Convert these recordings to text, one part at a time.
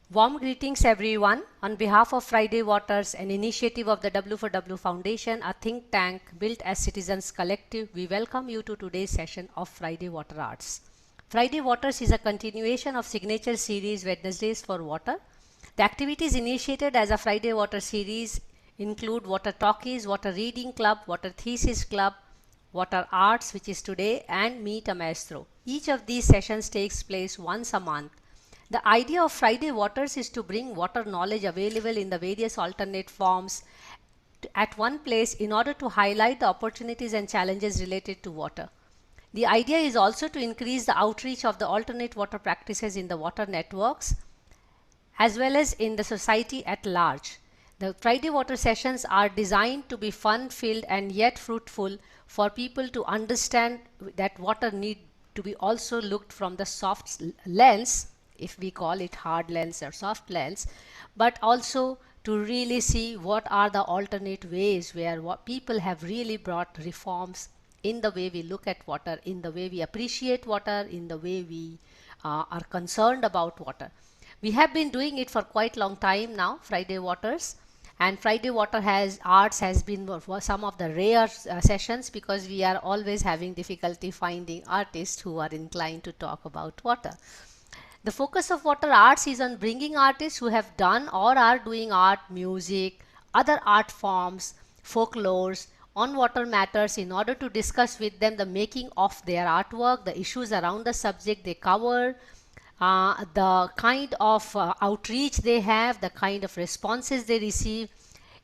Warm greetings, everyone. On behalf of Friday.Waters, an initiative of the WforW Foundation, a think tank built as Citizens Collective, we welcome you to today's session of Friday Water Arts. Friday Waters is a continuation of signature series Wednesdays for Water. The activities initiated as a Friday Water series include Water Talkies, Water Reading Club, Water Thesis Club, Water Arts, which is today, and Meet a Maestro. Each of these sessions takes place once a month. The idea of Friday Waters is to bring water knowledge available in the various alternate forms at one place in order to highlight the opportunities and challenges related to water. The idea is also to increase the outreach of the alternate water practices in the water networks as well as in the society at large. The Friday Water sessions are designed to be fun filled and yet fruitful for people to understand that water need to be also looked from the soft lens, if we call it hard lens or soft lens, but also to really see what are the alternate ways where what people have really brought reforms in the way we look at water, in the way we appreciate water, in the way we are concerned about water. We have been doing it for quite long time now, Friday Waters, and Friday Water has Arts has been some of the rare sessions because we are always having difficulty finding artists who are inclined to talk about water. The focus of Water Arts is on bringing artists who have done or are doing art, music, other art forms, folklores on water matters in order to discuss with them the making of their artwork, the issues around the subject they cover, the kind of outreach they have, the kind of responses they receive.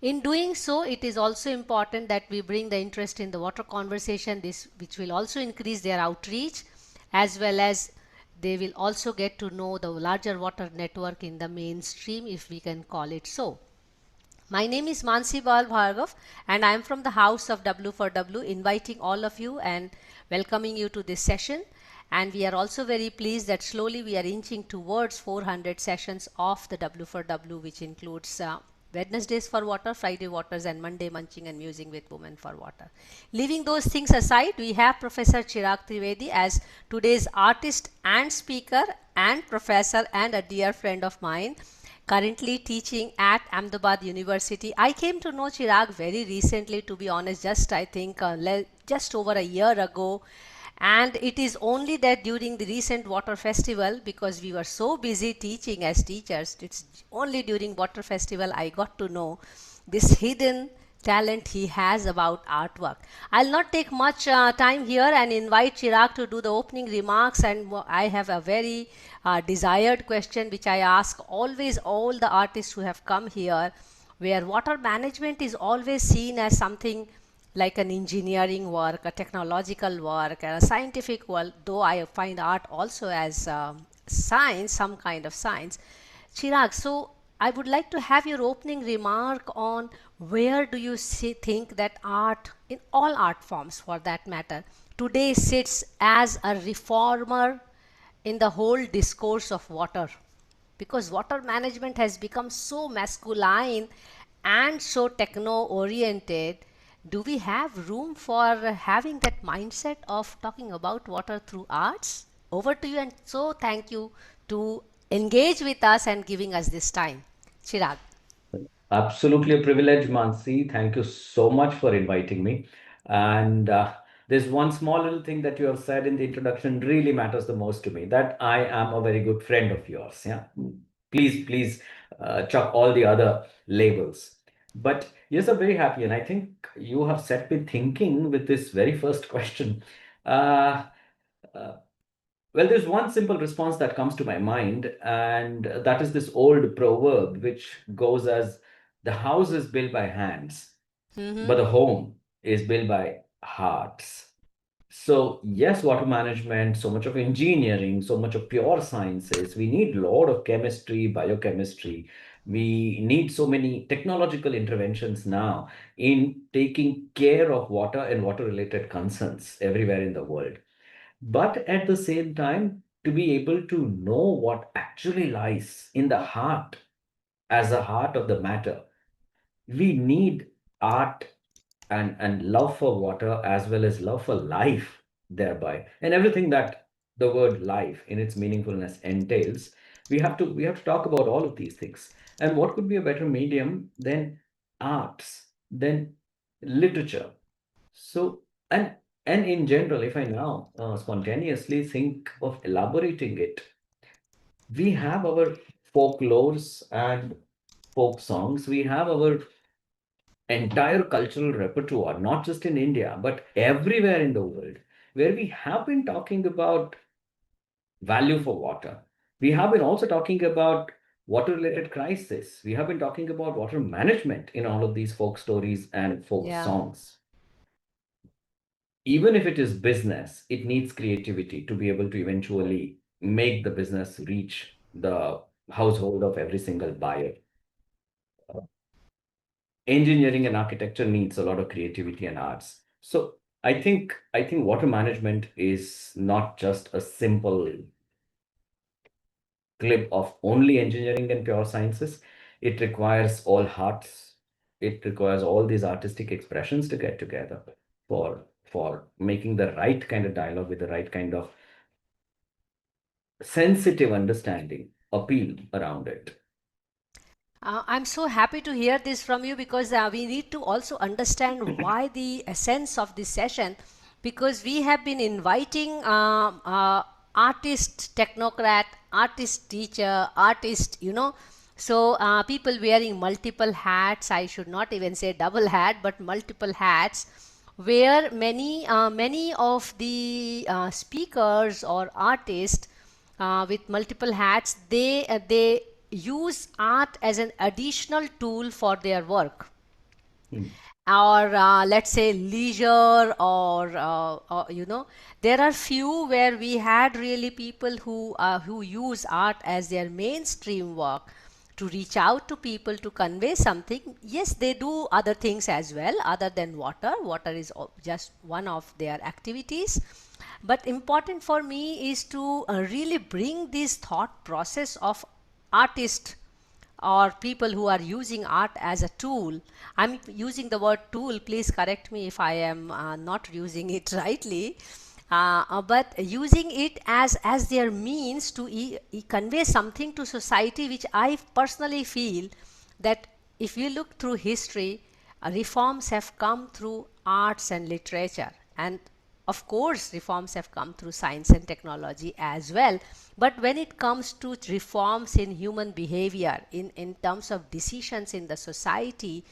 In doing so, it is also important that we bring the interest in the water conversation, this which will also increase their outreach, as well as they will also get to know the larger water network in the mainstream, if we can call it so. My name is Mansee Bal Bhargava, and I am from the house of W4W, inviting all of you and welcoming you to this session. And we are also very pleased that slowly we are inching towards 400 sessions of the W4W, which includes Wednesdays for Water, Friday Waters, and Monday Munching and Musing with Women for Water. Leaving those things aside, we have Professor Chirag Trivedi as today's artist and speaker and professor and a dear friend of mine, currently teaching at Ahmedabad University. I came to know Chirag very recently, to be honest, just I think just over a year ago. And it is only that during the recent water festival, because we were so busy teaching as teachers, it's only during water festival I got to know this hidden talent he has about artwork. I'll not take much time here and invite Chirag to do the opening remarks. And I have a very desired question which I ask always all the artists who have come here, where water management is always seen as something like an engineering work, a technological work, and a scientific work, though I find art also as science, some kind of science. Chirag, so I would like to have your opening remark on where do you think that art, in all art forms for that matter, today sits as a reformer in the whole discourse of water? Because water management has become so masculine and so techno oriented. Do we have room for having that mindset of talking about water through arts? Over to you, and so thank you to engage with us and giving us this time. Chirag. Absolutely a privilege, Mansi. Thank you so much for inviting me. And there's one small little thing that you have said in the introduction really matters the most to me, that I am a very good friend of yours. Yeah. Please chuck all the other labels. But yes, I'm very happy. And I think you have set me thinking with this very first question. Uh, uh, well, there's one simple response that comes to my mind, and that is this old proverb which goes as the house is built by hands, Mm-hmm. but the home is built by hearts. So, yes, water management, so much of engineering, so much of pure sciences. We need a lot of chemistry, biochemistry. We need so many technological interventions now in taking care of water and water related concerns everywhere in the world. But at the same time, to be able to know what actually lies in the heart as a heart of the matter, we need art and love for water as well as love for life thereby, and everything that the word life in its meaningfulness entails. We have to talk about all of these things. And what could be a better medium than arts, than literature? So, and in general, if I now spontaneously think of elaborating it, we have our folklores and folk songs. We have our entire cultural repertoire, not just in India, but everywhere in the world, where we have been talking about value for water. We have been also talking about water related crisis. We have been talking about water management in all of these folk stories and folk Yeah. songs. Even if it is business, it needs creativity to be able to eventually make the business reach the household of every single buyer. Engineering and architecture needs a lot of creativity and arts. So I think water management is not just a simple clip of only engineering and pure sciences. It requires all hearts. It requires all these artistic expressions to get together for making the right kind of dialogue with the right kind of sensitive understanding appeal around it. I'm so happy to hear this from you because we need to also understand why the essence of this session, because we have been inviting artist technocrat, artist teacher, artist, so people wearing multiple hats. I should not even say double hat, but multiple hats, where many of the speakers or artists with multiple hats, they use art as an additional tool for their work, Hmm. or let's say leisure, or there are few where we had really people who use art as their mainstream work to reach out to people to convey something. Yes, they do other things as well other than water is just one of their activities, but important for me is to really bring this thought process of artist or people who are using art as a tool. I'm using the word tool, please correct me if I am not using it rightly. But using it as their means to convey something to society, which I personally feel that if you look through history, reforms have come through arts and literature, and of course reforms have come through science and technology as well. But when it comes to reforms in human behavior, in terms of decisions in the society,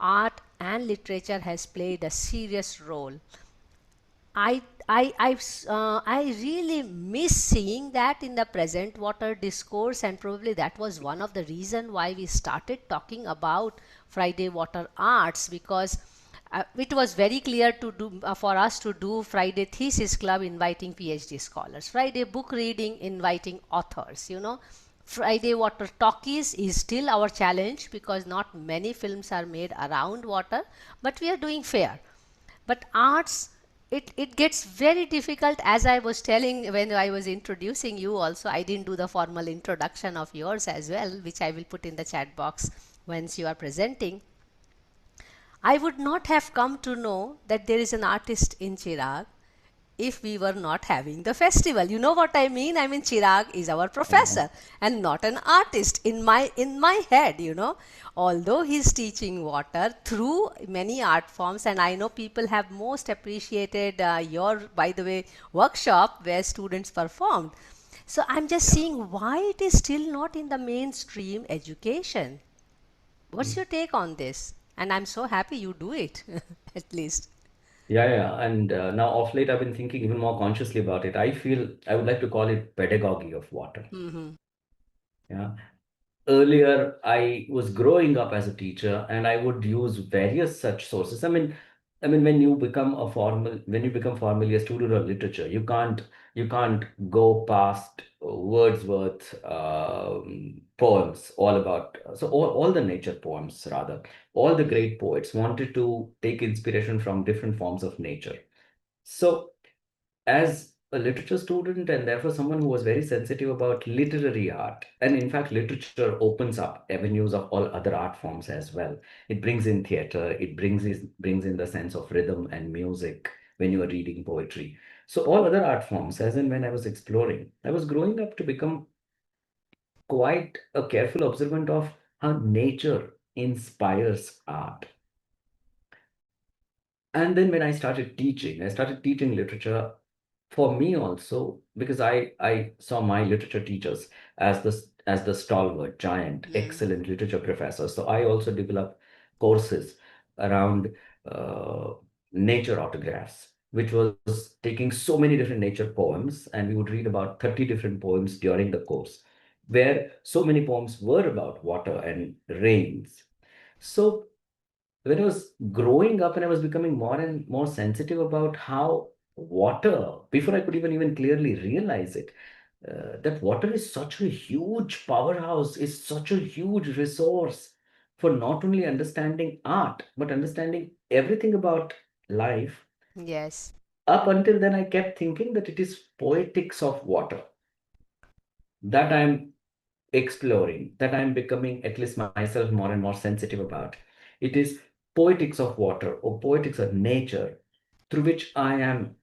art and literature has played a serious role. I really miss seeing that in the present water discourse, and probably that was one of the reason why we started talking about Friday Water Arts, because it was very clear to do for us to do Friday Thesis Club inviting PhD scholars, Friday book reading inviting authors. Friday Water Talkies is still our challenge because not many films are made around water, but we are doing fair. But arts, it gets very difficult, as I was telling when I was introducing you also. I didn't do the formal introduction of yours as well, which I will put in the chat box once you are presenting. I would not have come to know that there is an artist in Chirag if we were not having the festival. You know what I mean? I mean, Chirag is our Uh-huh. professor and not an artist in my head. Although he's teaching water through many art forms, and I know people have most appreciated your, by the way, workshop where students performed. So I'm just Yeah. seeing why it is still not in the mainstream education. What's Mm. your take on this? And I'm so happy you do it, at least. Yeah, yeah. And now off late, I've been thinking even more consciously about it. I feel I would like to call it pedagogy of water. Yeah. Earlier I was growing up as a teacher and I would use various such sources. I mean when you become formally a student of literature, you can't go past Wordsworth poems all about so all the nature poems rather. All the great poets wanted to take inspiration from different forms of nature. So as a literature student and therefore someone who was very sensitive about literary art, and in fact literature opens up avenues of all other art forms as well. It brings in theater, it brings in the sense of rhythm and music when you are reading poetry. So all other art forms, as in when I was exploring, I was growing up to become quite a careful observant of how nature inspires art. And then when I started teaching literature for me also, because I saw my literature teachers as the stalwart, giant, Mm-hmm. excellent literature professors. So I also developed courses around uh, nature autographs, which was taking so many different nature poems, and we would read about 30 different poems during the course, where so many poems were about water and rains. So when I was growing up and I was becoming more and more sensitive about how water, before I could even clearly realize it, that water is such a huge powerhouse, is such a huge resource for not only understanding art, but understanding everything about life. Yes. Up until then, I kept thinking that it is poetics of water that I'm exploring, that I'm becoming, at least myself, more and more sensitive about. It is poetics of water or poetics of nature through which I am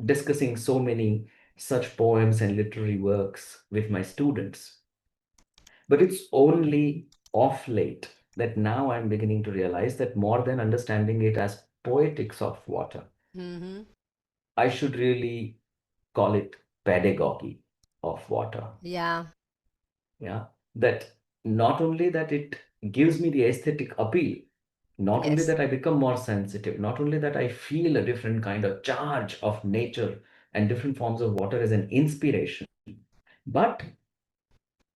discussing so many such poems and literary works with my students. But it's only off late that now I'm beginning to realize that more than understanding it as poetics of water, Mm-hmm. I should really call it pedagogy of water. Yeah. Yeah, that not only that it gives me the aesthetic appeal, not only Yes. that I become more sensitive, not only that I feel a different kind of charge of nature and different forms of water as an inspiration, but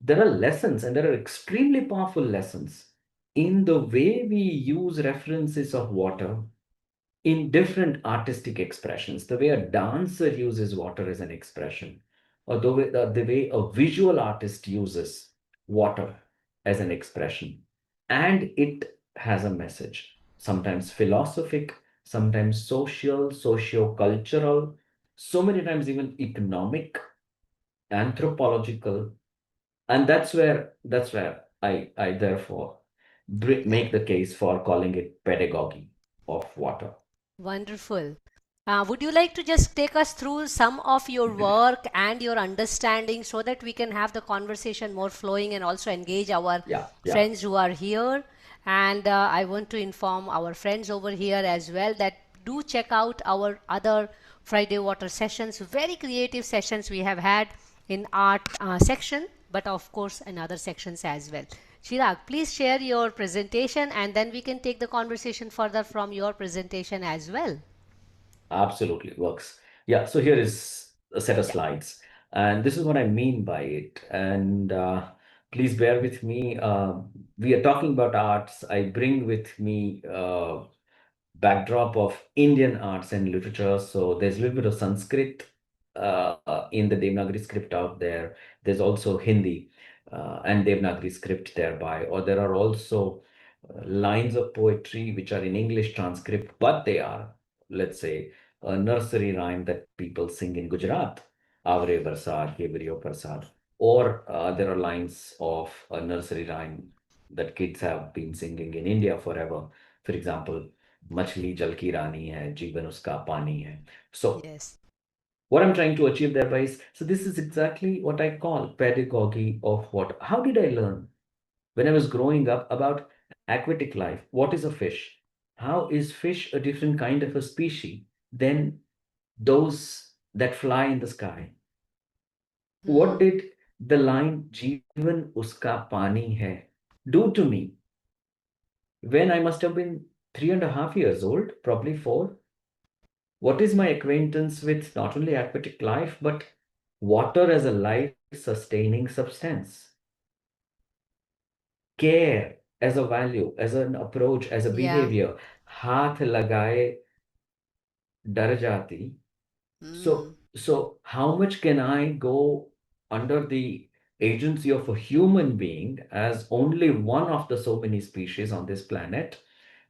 there are lessons, and there are extremely powerful lessons in the way we use references of water in different artistic expressions. The way a dancer uses water as an expression, or the way a visual artist uses water as an expression. And it has a message, sometimes philosophic, sometimes social, socio-cultural, so many times even economic, anthropological. And that's where I therefore Yeah. make the case for calling it pedagogy of water. Wonderful. Would you like to just take us through some of your work and your understanding so that we can have the conversation more flowing and also engage our Yeah, yeah. friends who are here? And I want to inform our friends over here as well that do check out our other Friday Water sessions, very creative sessions we have had in art section, but of course in other sections as well. Chirag, please share your presentation and then we can take the conversation further from your presentation as well. Absolutely works. Yeah, so here is a set of Yeah. slides, and this is what I mean by it. And please bear with me. We are talking about arts. I bring with me backdrop of Indian arts and literature. So there's a little bit of Sanskrit in the Devanagari script out there. There's also Hindi and Devanagari script thereby, or there are also lines of poetry which are in English transcript, but they are, let's say, a nursery rhyme that people sing in Gujarat, Avre Barsad, Kebriyo Prasad, or there are lines of a nursery rhyme that kids have been singing in India forever. For example, मछली जल की रानी है जीवन उसका पानी है. So Yes. what I'm trying to achieve thereby is, so this is exactly what I call pedagogy of what. How did I learn when I was growing up about aquatic life? What is a fish? How is fish a different kind of a species than those that fly in the sky? What Hmm. did the line "Jeevan uska pani hai" do to me when I must have been 3.5 years old, probably four? What is my acquaintance with not only aquatic life, but water as a life sustaining substance? Care as a value, as an approach, as a Yeah. behavior. हाथ लगाए डर जाती. Hmm. So how much can I go under the agency of a human being as only one of the so many species on this planet?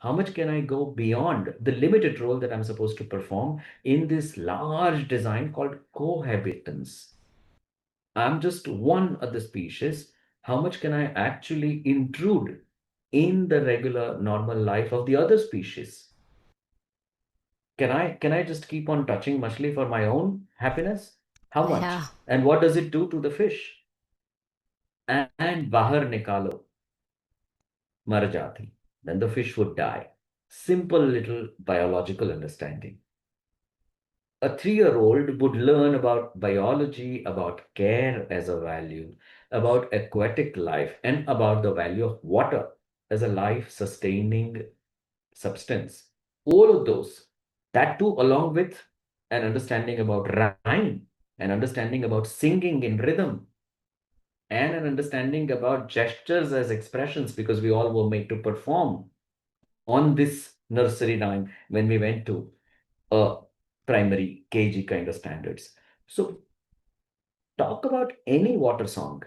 How much can I go beyond the limited role that I'm supposed to perform in this large design called cohabitance? I'm just one of the species. How much can I actually intrude in the regular normal life of the other species? Can I just keep on touching machli for my own happiness? How Yeah. much? And what does it do to the fish? and bahar nikalo, mar jati, then the fish would die. Simple little biological understanding. A 3-year-old would learn about biology, about care as a value, about aquatic life, and about the value of water as a life sustaining substance. All of those, that too, along with an understanding about rhyme, an understanding about singing in rhythm, and an understanding about gestures as expressions, because we all were made to perform on this nursery rhyme when we went to a primary KG kind of standards. So, talk about any water song.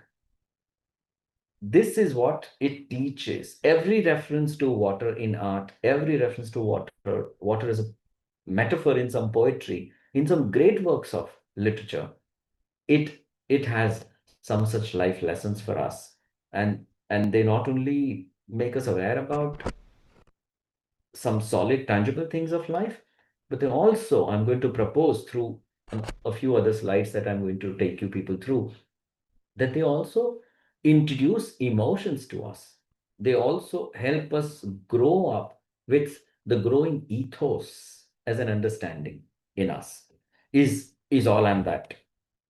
This is what it teaches. Every reference to water in art, every reference to water is a metaphor in some poetry, in some great works of literature. It has some such life lessons for us, and they not only make us aware about some solid, tangible things of life, but then also I'm going to propose through a few other slides that I'm going to take you people through, that they also introduce emotions to us. They also help us grow up with the growing ethos as an understanding in us. Is all I'm that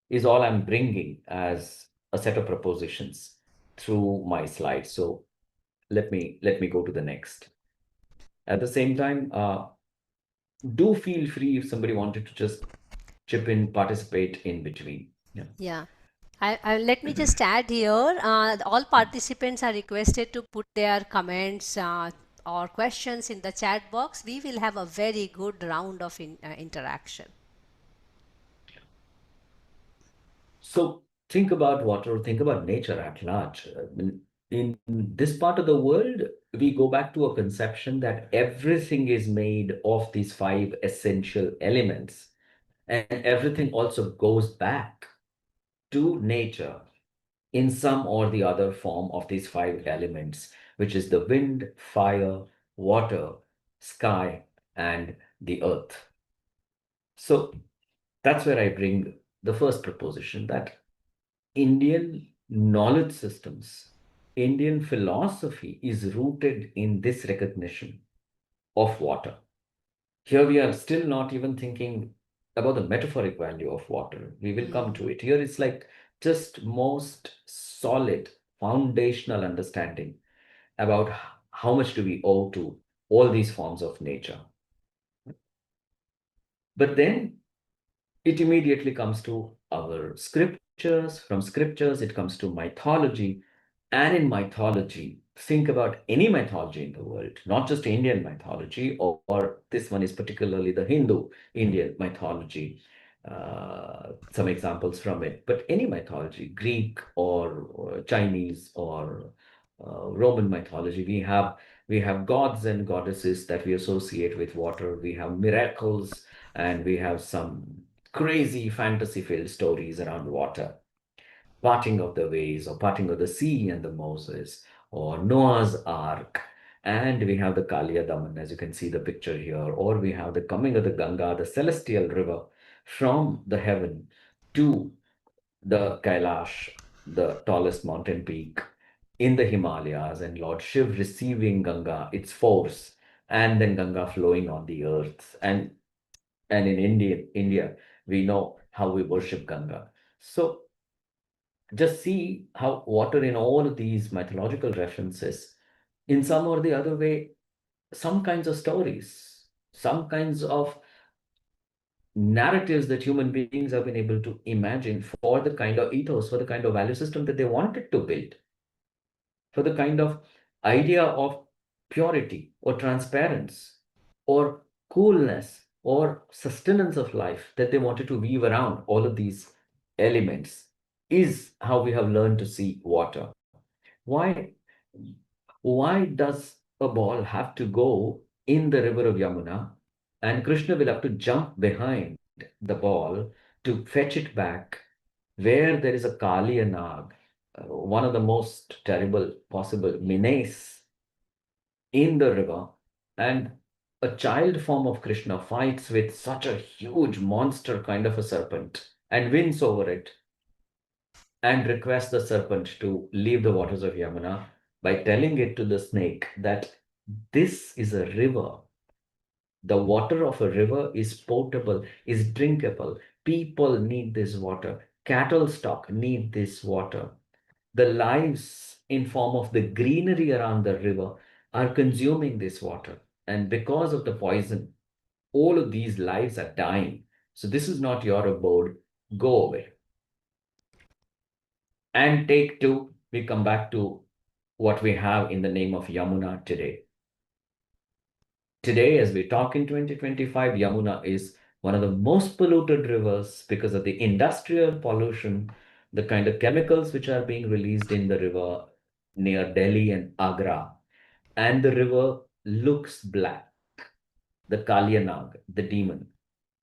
is all I'm bringing as a set of propositions through my slides. So let me go to the next. At the same time, do feel free if somebody wanted to just chip in, participate in between. Yeah. Yeah. Let me just add here, all participants are requested to put their comments or questions in the chat box. We will have a very good round of interaction. So think about water, think about nature at large. In this part of the world, we go back to a conception that everything is made of these five essential elements, and everything also goes back to nature in some or the other form of these five elements, which is the wind, fire, water, sky, and the earth. So that's where I bring the first proposition that Indian knowledge systems, Indian philosophy is rooted in this recognition of water. Here we are still not even thinking about the metaphoric value of water. We will come to it. Here it's like just most solid foundational understanding about how much do we owe to all these forms of nature. But then it immediately comes to our scriptures. From scriptures, it comes to mythology. And in mythology, think about any mythology in the world, not just Indian mythology, or this one is particularly the Hindu Indian mythology. Some examples from it, but any mythology, Greek or Chinese or Roman mythology, we have gods and goddesses that we associate with water. We have miracles, and we have some crazy fantasy-filled stories around water, parting of the ways or parting of the sea and the Moses or Noah's Ark. And we have the Kaliya Daman, as you can see the picture here, or we have the coming of the Ganga, the celestial river from the heaven to the Kailash, the tallest mountain peak in the Himalayas, and Lord Shiv receiving Ganga, its force, and then Ganga flowing on the earth. And in India, we know how we worship Ganga. So just see how water in all of these mythological references, in some or the other way, some kinds of stories, some kinds of narratives that human beings have been able to imagine for the kind of ethos, for the kind of value system that they wanted to build, for the kind of idea of purity or transparency or coolness or sustenance of life that they wanted to weave around all of these elements, is how we have learned to see water. Why why does a ball have to go in the river of Yamuna, and Krishna will have to jump behind the ball to fetch it back where there is a Kali and Nag, one of the most terrible possible menace in the river, and a child form of Krishna fights with such a huge monster kind of a serpent and wins over it. and request the serpent to leave the waters of Yamuna by telling it to the snake that this is a river. The water of a river is potable, is drinkable. People need this water. Cattle stock need this water. The lives in form of the greenery around the river are consuming this water. And because of the poison, all of these lives are dying. So this is not your abode. Go away. And take two, we come back to what we have in the name of Yamuna today. Today, as we talk in 2025, Yamuna is one of the most polluted rivers because of the industrial pollution, the kind of chemicals which are being released in the river near Delhi and Agra. And the river looks black. The Kalyanag, the demon.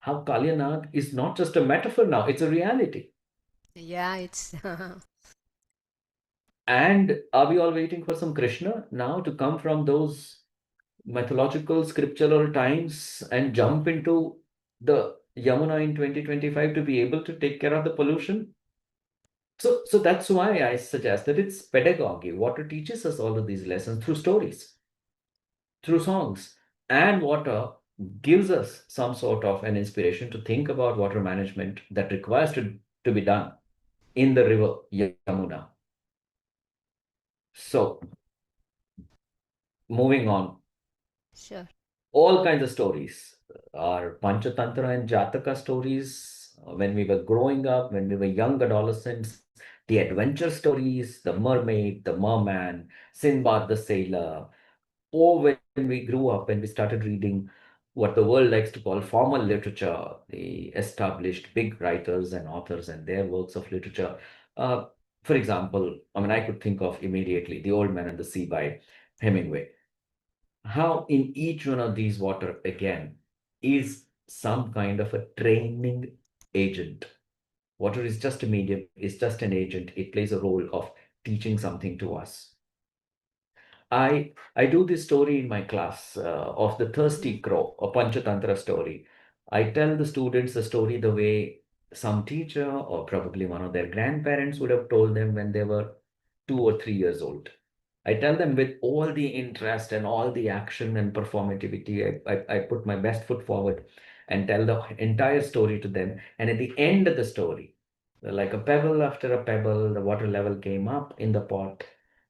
How Kalyanag is not just a metaphor now, it's a reality. Yeah, it's And are we all waiting for some Krishna now to come from those mythological scriptural times and jump into the Yamuna in 2025 to be able to take care of the pollution? So that's why I suggest that it's pedagogy. Water teaches us all of these lessons through stories, through songs, and water gives us some sort of an inspiration to think about water management that requires to be done in the river Yamuna. So moving on, sure. all kinds of stories. Our Panchatantra and Jataka stories when we were growing up, when we were young adolescents, the adventure stories, the mermaid, the merman, Sinbad the sailor, or when we grew up and we started reading what the world likes to call formal literature, the established big writers and authors and their works of literature. Uh, for example, I mean, I could think of immediately The Old Man and the Sea by Hemingway. How in each one of these water again is some kind of a training agent. Water is just a medium, is just an agent. It plays a role of teaching something to us. I do this story in my class of the thirsty Hmm. crow, a Panchatantra story. I tell the students the story the way some teacher or probably one of their grandparents would have told them when they were 2 or 3 years old. I tell them with all the interest and all the action and performativity. I put my best foot forward and tell the entire story to them. And at the end of the story, like a pebble after a pebble, the water level came up in the pot.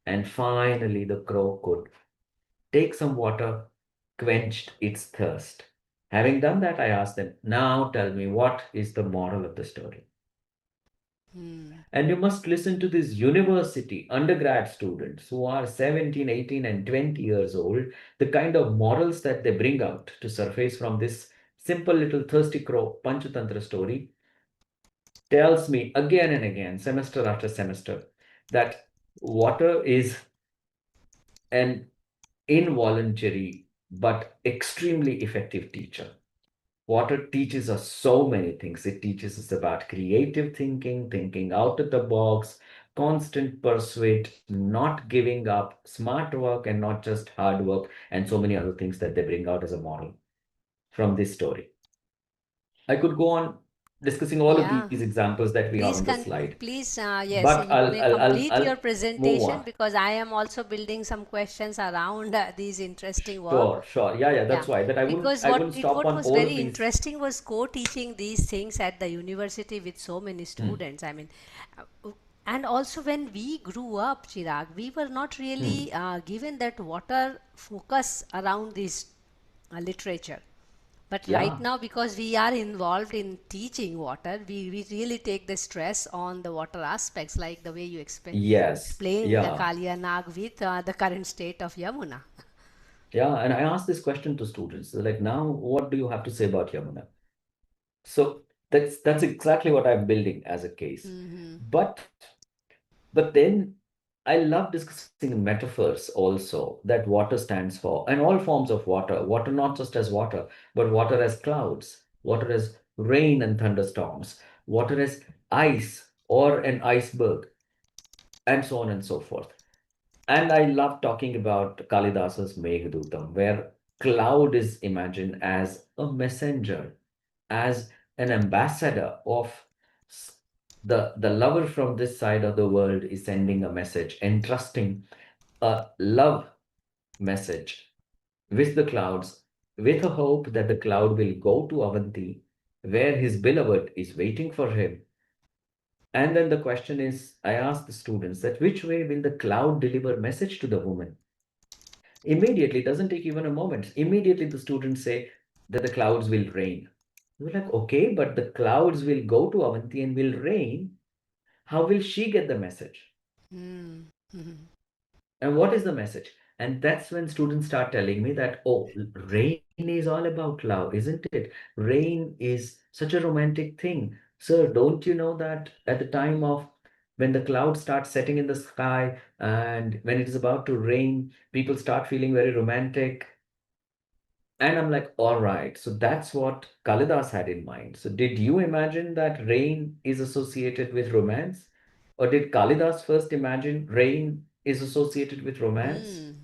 And finally, the crow could take some water, quenched its thirst. Having done that, I asked them, now tell me, what is the moral of the story? Hmm. And you must listen to these university undergrad students who are 17, 18, and 20 years old, the kind of morals that they bring out to surface from this simple little thirsty crow Panchatantra story tells me again and again, semester after semester, that water is an involuntary but extremely effective teacher. Water teaches us so many things. It teaches us about creative thinking, thinking out of the box, constant pursuit, not giving up, smart work, and not just hard work, and so many other things that they bring out as a model from this story. I could go on discussing all of these Yeah. examples that we have on Please, the slide, yes, but you may complete I'll your move presentation on. because I am also building some questions around these interesting work. Sure, sure. Yeah, Yeah, that's why that because I wouldn't stop what on was all of very these. interesting was co-teaching these things at the university with so many Hmm, students. I mean, uh, and also when we grew up, Chirag, we were not hmm. really given that water focus around this literature. But right Yeah. now, because we are involved in teaching water, we really take the stress on the water aspects, like the way you Yes. explain the Yeah. Kalia Nag with the current state of Yamuna. Yeah. And I asked this question to students. They're like, now what do you have to say about Yamuna? So that's exactly what I'm building as a case. Hmm. But but then I love discussing metaphors also that water stands for, and all forms of water. Water not just as water, but water as clouds, water as rain and thunderstorms, water as ice or an iceberg, and so on and so forth. And I love talking about Kalidasa's Meghadutam, where cloud is imagined as a messenger, as an ambassador of The lover from this side of the world is sending a message, entrusting a love message with the clouds, with a hope that the cloud will go to Avanti, where his beloved is waiting for him. And then the question is, I ask the students that which way will the cloud deliver message to the woman? Immediately, it doesn't take even a moment. Immediately, the students say that the clouds will rain. We're like, okay, but the clouds will go to Avanti and will rain. How will she get the message? Mm. Mhm. And what is the message? And that's when students start telling me that, oh, rain is all about love, isn't it? Rain is such a romantic thing. Sir, don't you know that at the time of when the clouds start setting in the sky and when it is about to rain, people start feeling very romantic. And I'm like, all right, so that's what Kalidas had in mind. So did you imagine that rain is associated with romance? Or did Kalidas first imagine rain is associated with romance? Mm.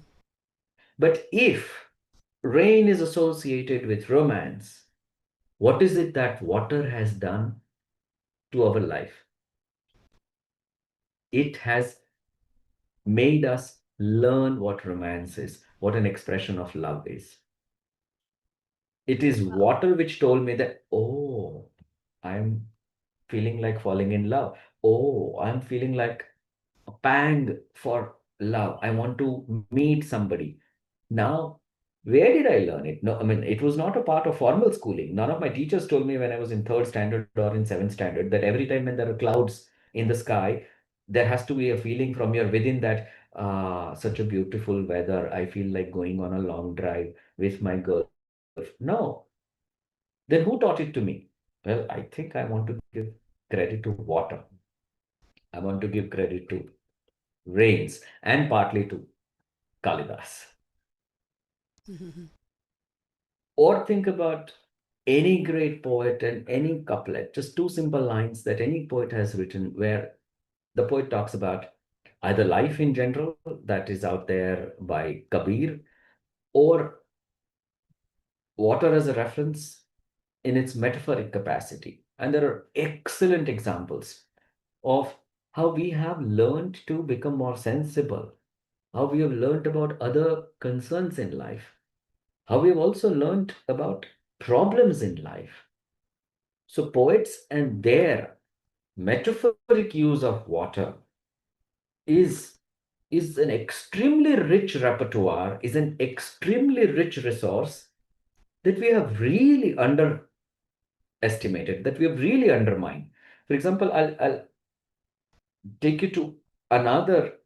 But if rain is associated with romance, what is it that water has done to our life? It has made us learn what romance is, what an expression of love is. It is Wow. water which told me that, oh, I'm feeling like falling in love. Oh, I'm feeling like a pang for love. I want to meet somebody. Now, where did I learn it? No, I mean, it was not a part of formal schooling. None of my teachers told me when I was in third standard or in seventh standard that every time when there are clouds in the sky, there has to be a feeling from your within that such a beautiful weather. I feel like going on a long drive with my girl. No. Then who taught it to me? Well, I think I want to give credit to water. I want to give credit to rains and partly to Kalidas. Mhm. Or think about any great poet and any couplet, just two simple lines that any poet has written, where the poet talks about either life in general, that is out there by Kabir, or water as a reference in its metaphoric capacity. And there are excellent examples of how we have learned to become more sensible, how we have learned about other concerns in life, how we have also learned about problems in life. So, poets and their metaphoric use of water is, is an extremely rich repertoire, is an extremely rich resource that we have really underestimated, that we have really undermined. For example, I'll take you to another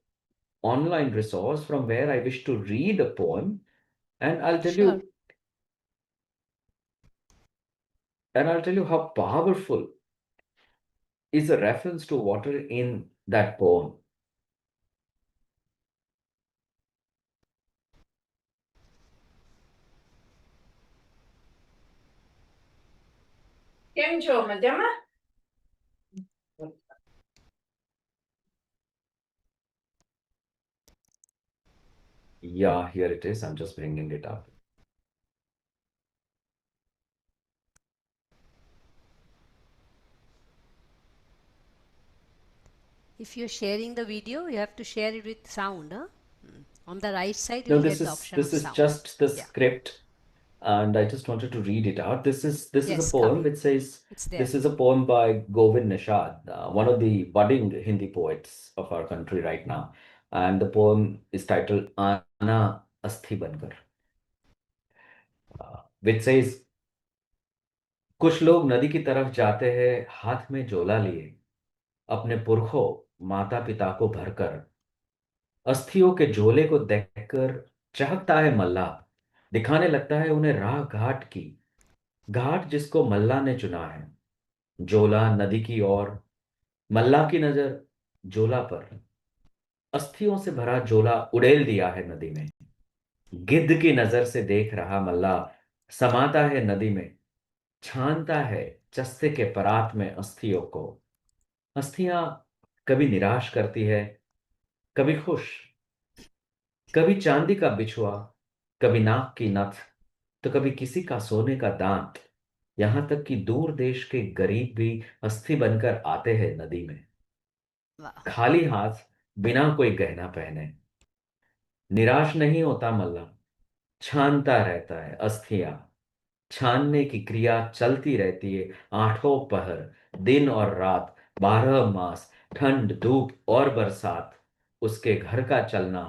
online resource from where I wish to read a poem, and Sure. I'll tell you how powerful is a reference to water in that poem. કેમ છો મજામાં? Yeah, here it is. I'm just bringing it up. If you're sharing the video, you have to share it with sound. Huh? On the right side, No, you'll get the option of this is sound. just the Yeah. script, and I just wanted to read it out. This is a Yes, poem coming. which says It's there. this is a poem by Govind Nishad, one of the budding Hindi poets of our country right now, and the poem is titled "Ana Asthi Bankar," which says, कुछ लोग नदी की तरफ जाते हैं हाथ में झोला लिए, अपने पुरखों माता पिता को भरकर, अस्थियों के झोले को देखकर चहकता है मल्लाह, दिखाने लगता है उन्हें राह घाट की, घाट जिसको मल्लाह ने चुना है, झोला नदी की ओर, मल्लाह की नजर झोला पर, अस्थियों से भरा झोला उड़ेल दिया है नदी में, गिद्ध की नजर से देख रहा मल्लाह समाता है नदी में, छानता है चस्से के परात में अस्थियों को, अस्थियां कभी निराश करती है, कभी खुश, कभी चांदी का बिछुआ, कभी नाक की नथ, तो कभी किसी का सोने का दांत, यहाँ तक कि दूर देश के गरीब भी अस्थि बनकर आते हैं नदी में, Wow. खाली हाथ, बिना कोई गहना पहने। निराश नहीं होता मल्ला, छानता रहता है अस्थियां। छानने की क्रिया चलती रहती है आठों पहर, दिन और रात, 12 मास, ठंड धूप और बरसात। उसके घर का चलना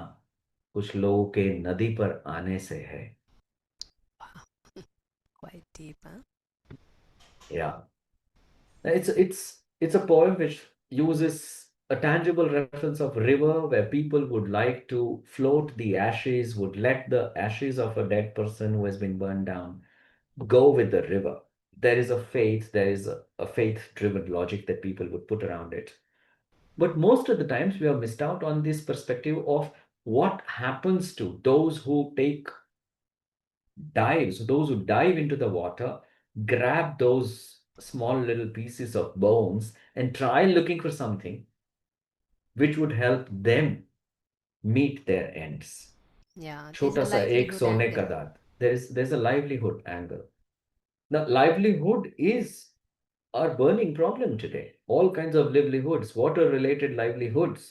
कुछ लोगों के नदी पर आने से है। Quite deep, huh? या it's a poem which uses a tangible reference of river where people would like to float the ashes, would let the ashes of a dead person who has been burned down go with the river. There is a faith, there is a faith-driven logic that people would put around it. But most of the times we have missed out on this perspective of what happens to those who take dives, those who dive into the water, grab those small little pieces of bones and try looking for something which would help them meet their ends. Yeah, there's छोटा a सा एक livelihood सोने का angle. दांत. There's a livelihood angle. The livelihood is our burning problem today. All kinds of livelihoods, water related livelihoods.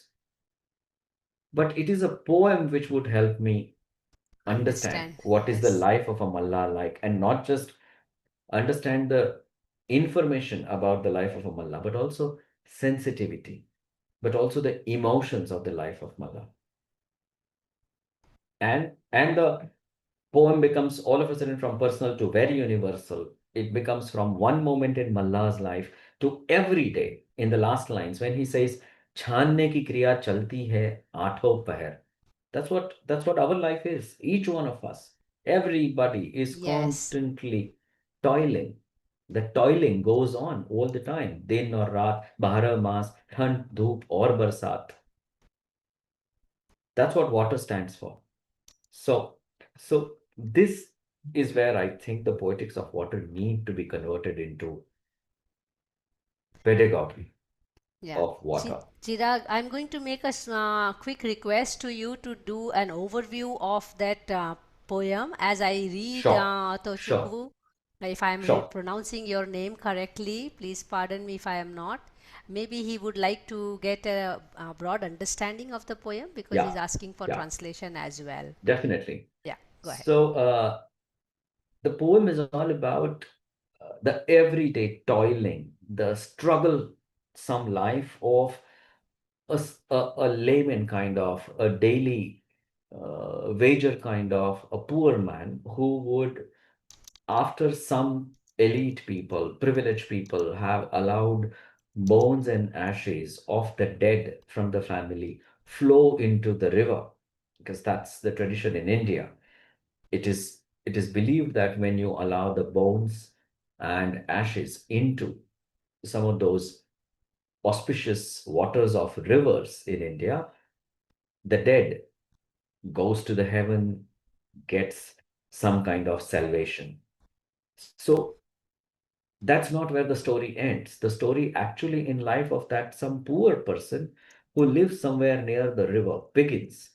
But it is a poem which would help me understand Understand, what is the yes. life of a mullah like, and not just understand the information about the life of a mullah, but also sensitivity, but also the emotions of the life of mullah. And the poem becomes all of a sudden from personal to very universal. It becomes from one moment in Mallah's life to every day. In the last lines, when he says, "छानने की क्रिया चलती है आठों पहर." That's what our life is. Each one of us, everybody is Yes. constantly toiling. The toiling goes on all the time. दिन और रात, 12 मास, ठंड धूप और बरसात. That's what water stands for. So, so this is where I think the poetics of water need to be converted into pedagogy Yeah. of water. Chirag, I'm going to make a quick request to you to do an overview of that poem as I read Sure, sure, Tochukwu. If I am sure. pronouncing your name correctly, please pardon me if I am not. Maybe he would like to get a broad understanding of the poem because he's Yeah, asking for yeah, translation as well. definitely. Yeah, go ahead. So the poem is all about the everyday toiling, the struggle, some life of a layman kind of, a daily wager kind of, a poor man who would, after some elite people, privileged people have allowed bones and ashes of the dead from the family flow into the river, because that's the tradition in India. It is believed that when you allow the bones and ashes into some of those auspicious waters of rivers in India, the dead goes to the heaven, gets some kind of salvation. So that's not where the story ends. The story actually in life of that some poor person who lives somewhere near the river begins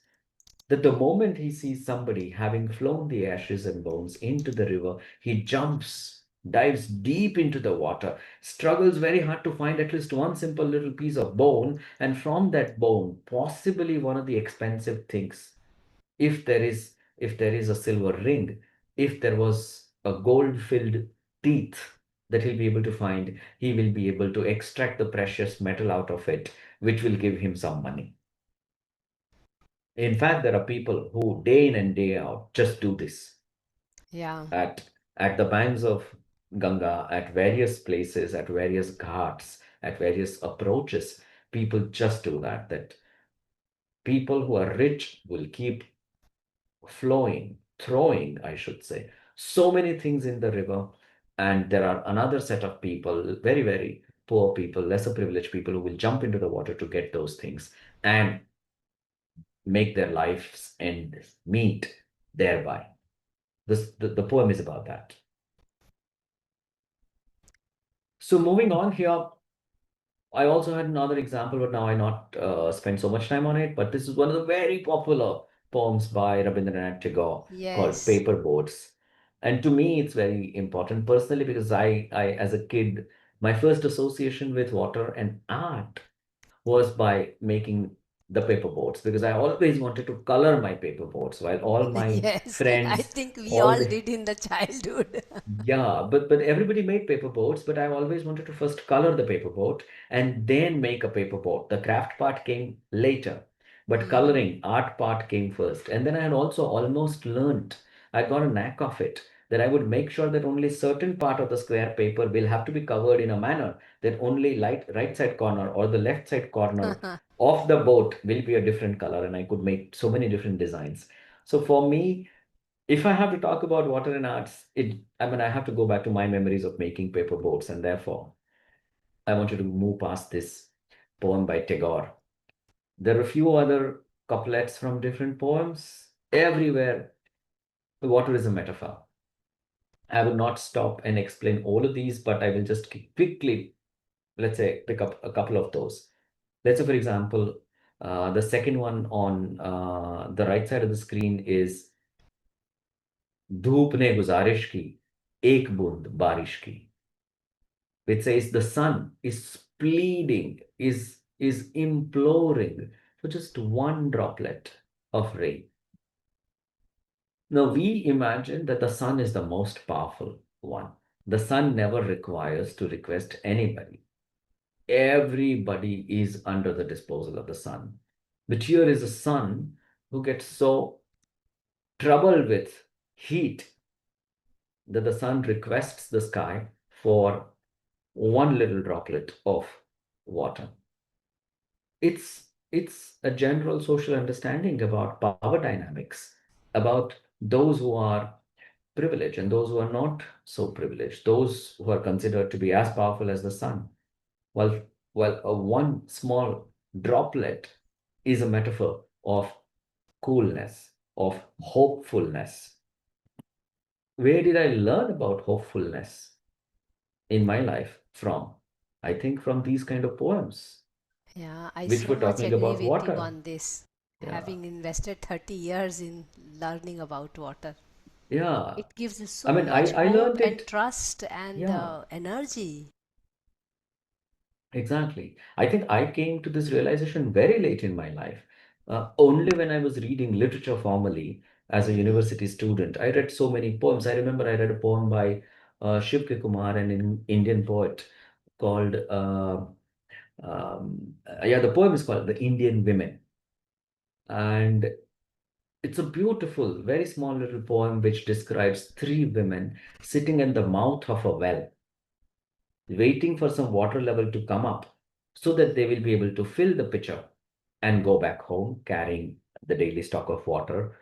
that the moment he sees somebody having flown the ashes and bones into the river, he jumps, dives deep into the water, struggles very hard to find at least one simple little piece of bone, and from that bone, possibly one of the expensive things, if there is a silver ring, if there was a gold filled teeth that he'll be able to find, he will be able to extract the precious metal out of it, which will give him some money. In fact, there are people who day in and day out just do this Yeah. at the banks of Ganga, at various places, at various ghats, at various approaches. People just do that. That people who are rich will keep flowing, throwing, I should say, so many things in the river. And there are another set of people, very, very poor people, lesser privileged people, who will jump into the water to get those things and make their lives end meet thereby. The poem is about that. So moving on here, I also had another example, but now I not spend so much time on it. But this is one of the very popular poems by Rabindranath Tagore called Yes. Paper Boats. And to me, it's very important personally because as a kid, my first association with water and art was by making the paper boats because I always wanted to color my paper boats while all my Yes, I friends, think we all all the did in the childhood. yeah, but everybody made paper boats, but I always wanted to first color the paper boat and then make a paper boat. The craft part came later, but coloring, art part came first. And then I had also almost learnt, I got a knack of it, that I would make sure that only certain part of the square paper will have to be covered in a manner that only right side corner or the left side corner of the boat will be a different color, and I could make so many different designs. So for me, if I have to talk about water and arts, I mean, I have to go back to my memories of making paper boats, and therefore, I want you to move past this poem by Tagore. There are a few other couplets from different poems. Everywhere, water is a metaphor. I will not stop and explain all of these, but I will just quickly, let's say, pick up a couple of those. Let's say, for example, the second one on the right side of the screen is धूप ने गुजारिश की एक बूंद बारिश की, which says the sun is pleading, is imploring for just one droplet of rain. Now we imagine that the sun is the most powerful one. The sun never requires to request anybody. Everybody is under the disposal of the sun. But here is a sun who gets so troubled with heat that the sun requests the sky for one little droplet of water. It's a general social understanding about power dynamics, about those who are privileged and those who are not so privileged, those who are considered to be as powerful as the sun. Well, one small droplet is a metaphor of coolness, of hopefulness. Where did I learn about hopefulness in my life from? I think from these kind of poems, Yeah, I which so were much talking agree about with you water. on this. Yeah. Having invested 30 years in learning about water, Yeah. it gives you I so mean, much I hope learned and it. trust and Yeah, energy. exactly. I think I came to this realization very late in my life. Only when I was reading literature formally as a university student. I read so many poems. I remember I read a poem by Shiv K. Kumar, an Indian poet called, yeah, the poem is called The Indian Women. And it's a beautiful, very small little poem which describes three women sitting in the mouth of a well, waiting for some water level to come up so that they will be able to fill the pitcher and go back home carrying the daily stock of water.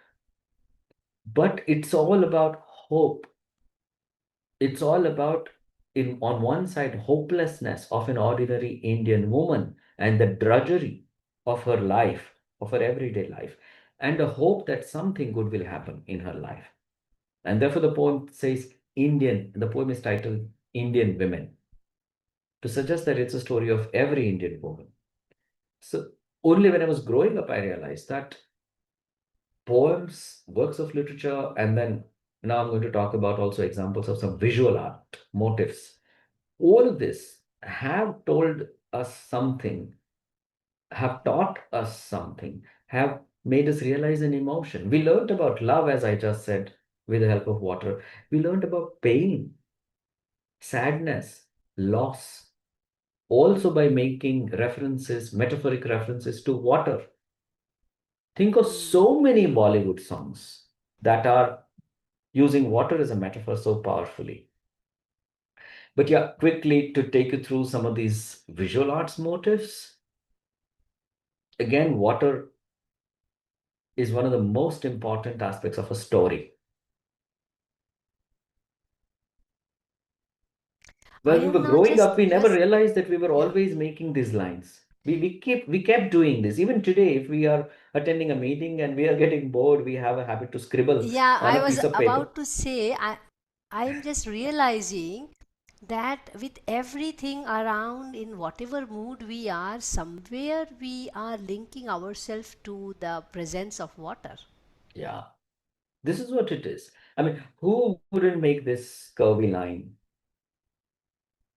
But it's all about hope. It's all about, on one side, hopelessness of an ordinary Indian woman and the drudgery of her life, of her everyday life, and a hope that something good will happen in her life. And therefore, the poem says the poem is titled Indian Women, to suggest that it's a story of every Indian woman. So, only when I was growing up, I realized that poems, works of literature, and then now I'm going to talk about also examples of some visual art, motifs. All of this have told us something, have taught us something, have made us realize an emotion. We learned about love, as I just said, with the help of water. We learned about pain, sadness, loss, also by making references, metaphoric references to water. Think of so many Bollywood songs that are using water as a metaphor so powerfully. But yeah, quickly to take you through some of these visual arts motifs. Again, water is one of the most important aspects of a story. I When we am were now growing just up, we never just realized that we were yeah. always making these lines. We kept doing this. Even today, if we are attending a meeting and we are getting bored, we have a habit to scribble Yeah, on I a was piece of paper. about to say I'm just realizing that with everything around in whatever mood we are, somewhere we are linking ourselves to the presence of water. Yeah. This is what it is. I mean, who wouldn't make this curvy line?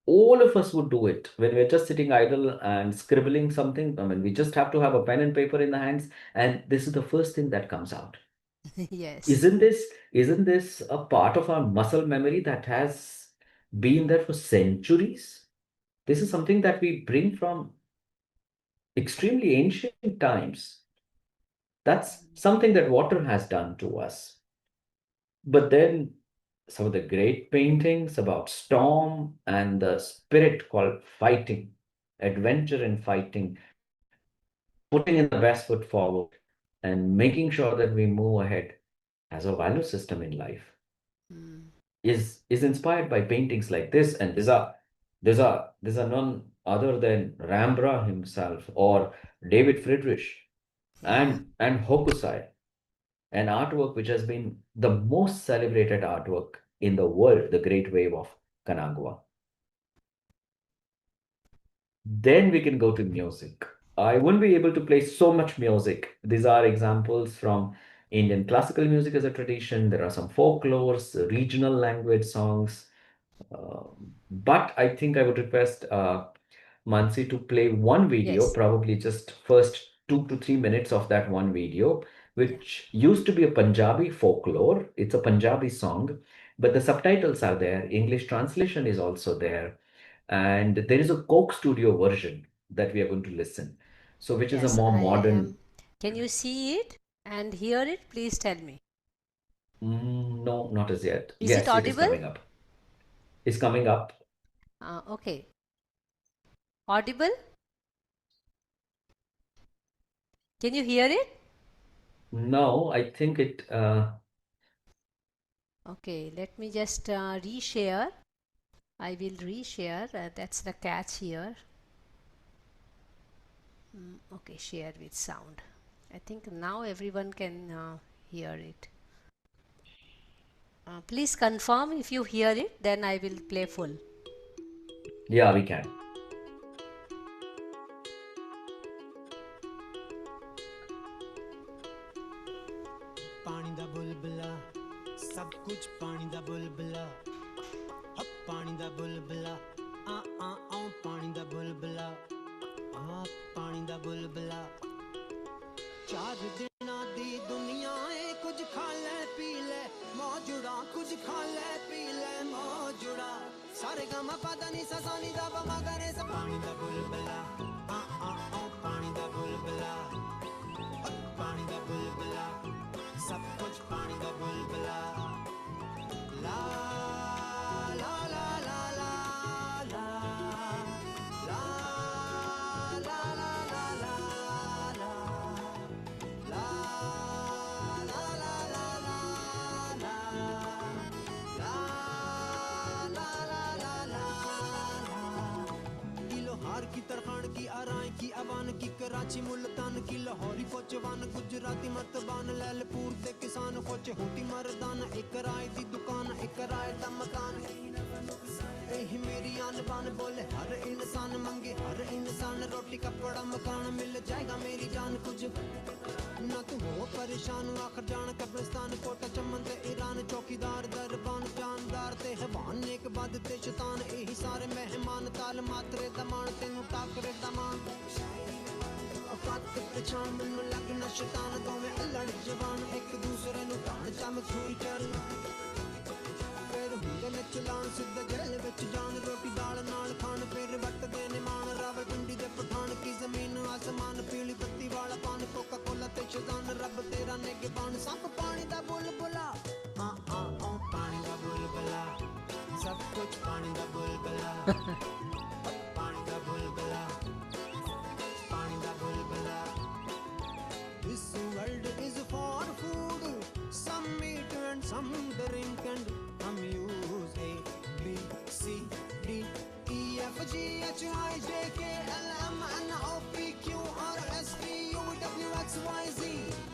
All of us would do it when we're just sitting idle and scribbling something. I mean, we just have to have a pen and paper in the hands, and this is the first thing that comes out. Yes. Isn't this a part of our muscle memory that has been there for centuries? This is something that we bring from extremely ancient times. That's something that water has done to us. But then some of the great paintings about storm and the spirit called fighting, adventure and fighting, putting in the best foot forward and making sure that we move ahead as a value system in life Mm. is inspired by paintings like this. And these are none other than Rembrandt himself or David Friedrich Yeah. and Hokusai, an artwork which has been the most celebrated artwork in the world, the Great Wave of Kanagwa. Then we can go to music. I wouldn't be able to play so much music. These are examples from Indian classical music as a tradition. There are some folklores, regional language songs. But I think I would request Mansi to play one video, Yes. probably just first 2 to 3 minutes of that one video, Yeah. which used to be a Punjabi folklore. It's a Punjabi song, but the subtitles are there. English translation is also there. And there is a Coke Studio version that we are going to listen. So, which is a Yes, more I modern. am. Can you see it and hear it? Please tell me. No, not as yet. Is it Yes, it is audible? coming up. It's coming up. Okay. Audible? Can you hear it? No, I think it. Okay, let me just reshare. I will reshare. That's the catch here. Okay, share with sound. I think now everyone can hear it. Please confirm if you hear it, then I will play full. Yeah, we can. ਪਾਣੀ ਦਾ ਬੁਲਬੁਲਾ ਸਭ ਕੁਝ ਪਾਣੀ ਦਾ ਬੁਲਬੁਲਾ ਹ ਪਾਣੀ ਦਾ ਬੁਲਬੁਲਾ ਆ ਪਾਣੀ ਦਾ ਬੁਲਬੁਲਾ ਆ ਪਾਣੀ ਦਾ ਬੁਲਬੁਲਾ 4 ਦਿਨਾਂ ਦੀ ਦੁਨੀਆ ਏ ਕੁਝ ਖਾ ਲੈ ਪੀ ਲੈ ਮੌਜੂੜਾ ਕੁਝ ਖਾ ਲੈ ਪੀ ਲੈ ਮੌਜੂੜਾ ਸਾਰੇ ਗਮਾ ਪਾਦਾ ਨੀ ਸਾ ਨੀ ਦਾ ਬਮਾ ਕਰੇ ਸ ਪਾਣੀ ਦਾ ਬੁਲਬੁਲਾ ਆ ਪਾਣੀ ਦਾ ਬੁਲਬੁਲਾ ਪਾਣੀ ਦਾ ਬੁਲਬੁਲਾ ਸਭ ਕੁਝ ਪਾਣੀ ਦਾ ਬੁਲਬੁਲਾ ਲਾ ਲਾ ਲਾ ਲਾ ਲਾ ਲਾ ਲਾ ਲਾ ਲਾ ਲਾ ਲਾ ਲਾ की तरखान की आराएं की अवान की कराची मुल्तान की लाहौरी फौजवान गुजराती मतबान लैलपुर दे किसान फौज होती मर्दान एक राय दी दुकान एक राय दा मकान यही मेरी आन बान बोले हर इंसान मंगे हर इंसान रोटी कपड़ा मकान मिल जाएगा मेरी जान कुछ ना तू हो परेशान आखिर जान कब्रिस्तान कोटा चमन ते ईरान चौकीदार दरबान जानदार ते हैवान नेक बद ते शैतान यही सारे मेहमान ताल मात्रे दमान तेनू टाकरे दमान औकात पहचान मैनू लगना शैतान दोवें अल्लड़ जवान एक दूसरे नू ढाण चमक छुई चल फिर हुंदे ने चलान सिद्धा जेल विच जान रोटी दाल नाल खान फिर वटदे ने मान रावलपिंडी दे पठान की जमीन आसमान पीली बत्ती वाला पान कोका कोला ते शैतान रब तेरा निगहबान सब पानी दा बुलबुला आ पानी दा बुलबुला सब कुछ पानी दा बुलबुला पानी दा बुलबुला पानी दा बुलबुला This world is for food, some meat and some drink and some use A, B, C, D, E, F, G, H, I, J, K, L, M, N, O, P, Q, R, S, T, U, W, X, Y, Z.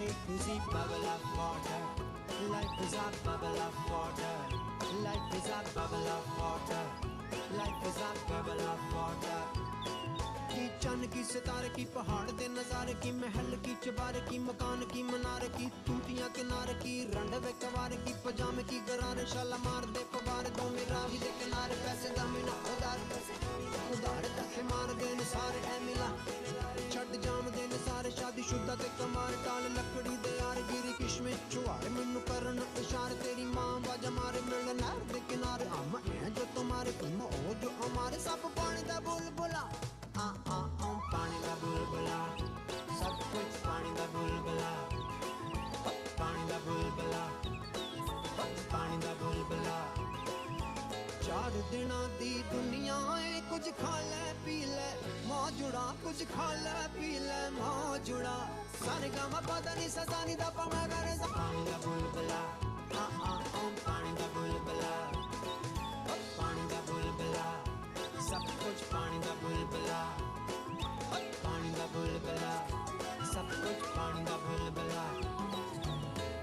A to Z, bubble of water. Life is a bubble of water. Life is a bubble of water. Life is a bubble of water. की चन्न की सितारे की पहाड़ दे नजारे की महल की चबारे की मकान की मनारे की टूटियां किनारे की रंड वे कवारे की पजामे की गरारे शालामार दे पवारे दो मेरा भी दे किनारे पैसे दा मिना उधार तक मार देन सारे ऐ मिला छड़ जाम देन सारे शादी शुदा ते कमार टाल लकड़ी दे यार गिरी किशमे छुआरे मैनू करन इशारे तेरी मां बाजा मारे मिलन नहर दे किनारे हम हैं जो तुम्हारे तुम हो जो हमारे सब पानी दा बुलबुला पानी दा बुलबुला सब कुछ पानी दा बुलबुला पानी दा बुलबुला पानी दा बुलबुला चार दिना दी दुनिया है कुछ खा ले पी ले मौजुड़ा कुछ खा ले पी ले मौजुड़ा सारे गामा पता नहीं सजानी दा पमा करे पानी दा बुलबुला पानी दा बुलबुला पानी दा बुलबुला सब कुछ पानी दा बुलबुला पानी दा बुलबुला सब कुछ पानी दा बुलबुला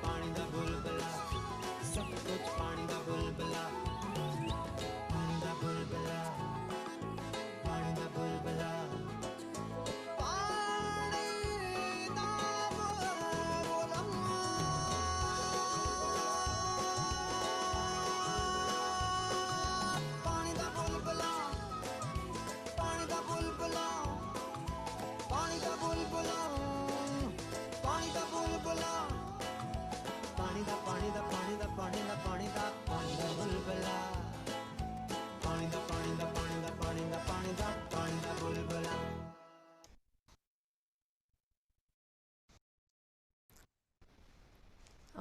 पानी दा बुलबुला सब कुछ पानी दा बुलबुला पानी दा बुलबुला पानी दा बुलबुला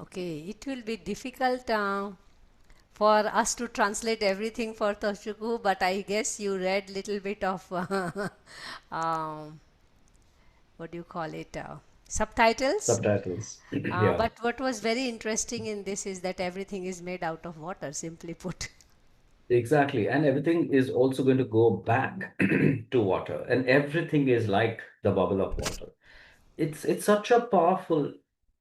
Okay, it will be difficult for us to translate everything for Toshuku, but I guess you read little bit of what do you call it? Subtitles. Subtitles. Yeah. But what was very interesting in this is that everything is made out of water, simply put. Exactly. And everything is also going to go back to water. And everything is like the bubble of water. It's such a powerful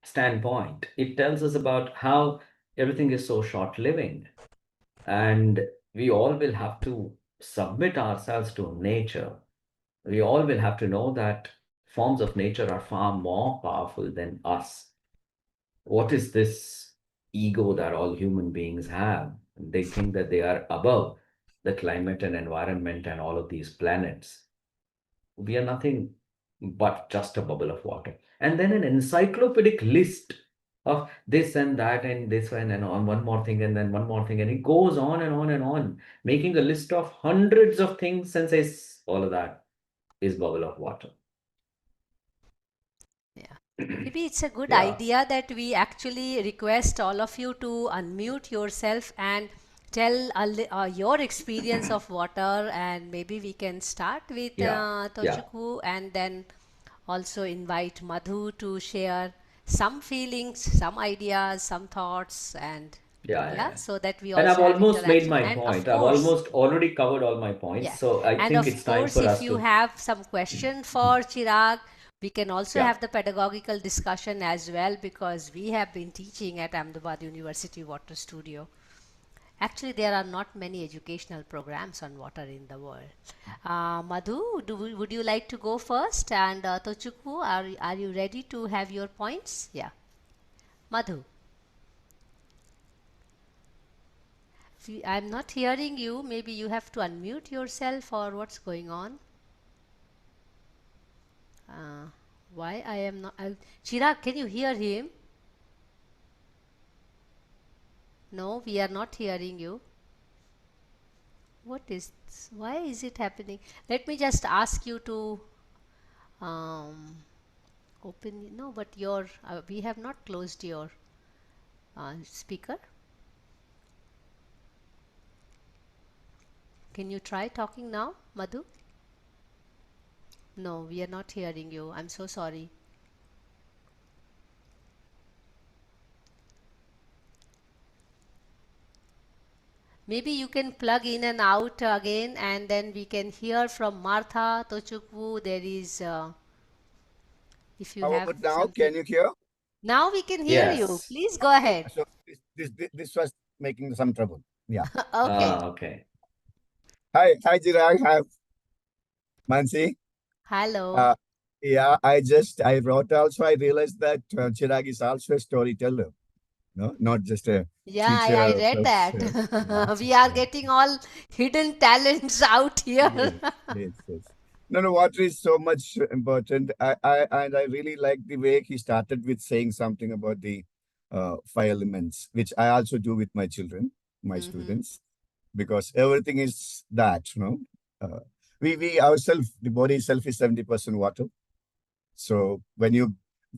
standpoint. It tells us about how everything is so short-living. And we all will have to submit ourselves to nature. We all will have to know that forms of nature are far more powerful than us. What is this ego that all human beings have? They think that they are above the climate and environment and all of these planets. We are nothing but just a bubble of water. And then an encyclopedic list of this and that and this and on one more thing and then one more thing. And it goes on and on and on, making a list of hundreds of things and says all of that is bubble of water. Yeah. Maybe it's a good Yeah. idea that we actually request all of you to unmute yourself and tell your experience of water, and maybe we can start with Yeah. Toshuku and then also invite Madhu to share some feelings, some ideas, some thoughts, and Yeah. so that we And I've also have almost made interaction. my And of point. I've course, almost already covered all my points. yeah. So I And think of it's time course, for if us you to. have some question for Chirag, we can also Yeah. have the pedagogical discussion as well, because we have been teaching at Ahmedabad University Water Studio. Actually, there are not many educational programs on water in the world. Madhu, would you like to go first? And Tochukwu, are you ready to have your points? Yeah. Madhu, I'm not hearing you. Maybe you have to unmute yourself, or what's going on? Why I am not? Chirag, can you hear him? No, we are not hearing you. What is this? Why is it happening? Let me just ask you to open. No, but your we have not closed your speaker. Can you try talking now, Madhu? No, we are not hearing you. I'm so sorry. Maybe you can plug in and out again, and then we can hear from Martha, Tochukwu. There is, if you How have about now? something. Can you hear? Now we can hear you. Yes. Please go ahead. So this was making some trouble. Yeah. Okay. Okay. Hi, Chirag. Hi, Mansee. Hello. Yeah, I wrote also, I realized that Chirag is also a storyteller, no, not just a Yeah, I teacher read plus, that. yeah, We are yeah. getting all hidden talents out here. Yes, yes, yes. No, no, water is so much important. I really like the way he started with saying something about the five elements, which I also do with my children, my students, because everything is that, you know. Uh, we ourselves, the body itself is 70% water. So when you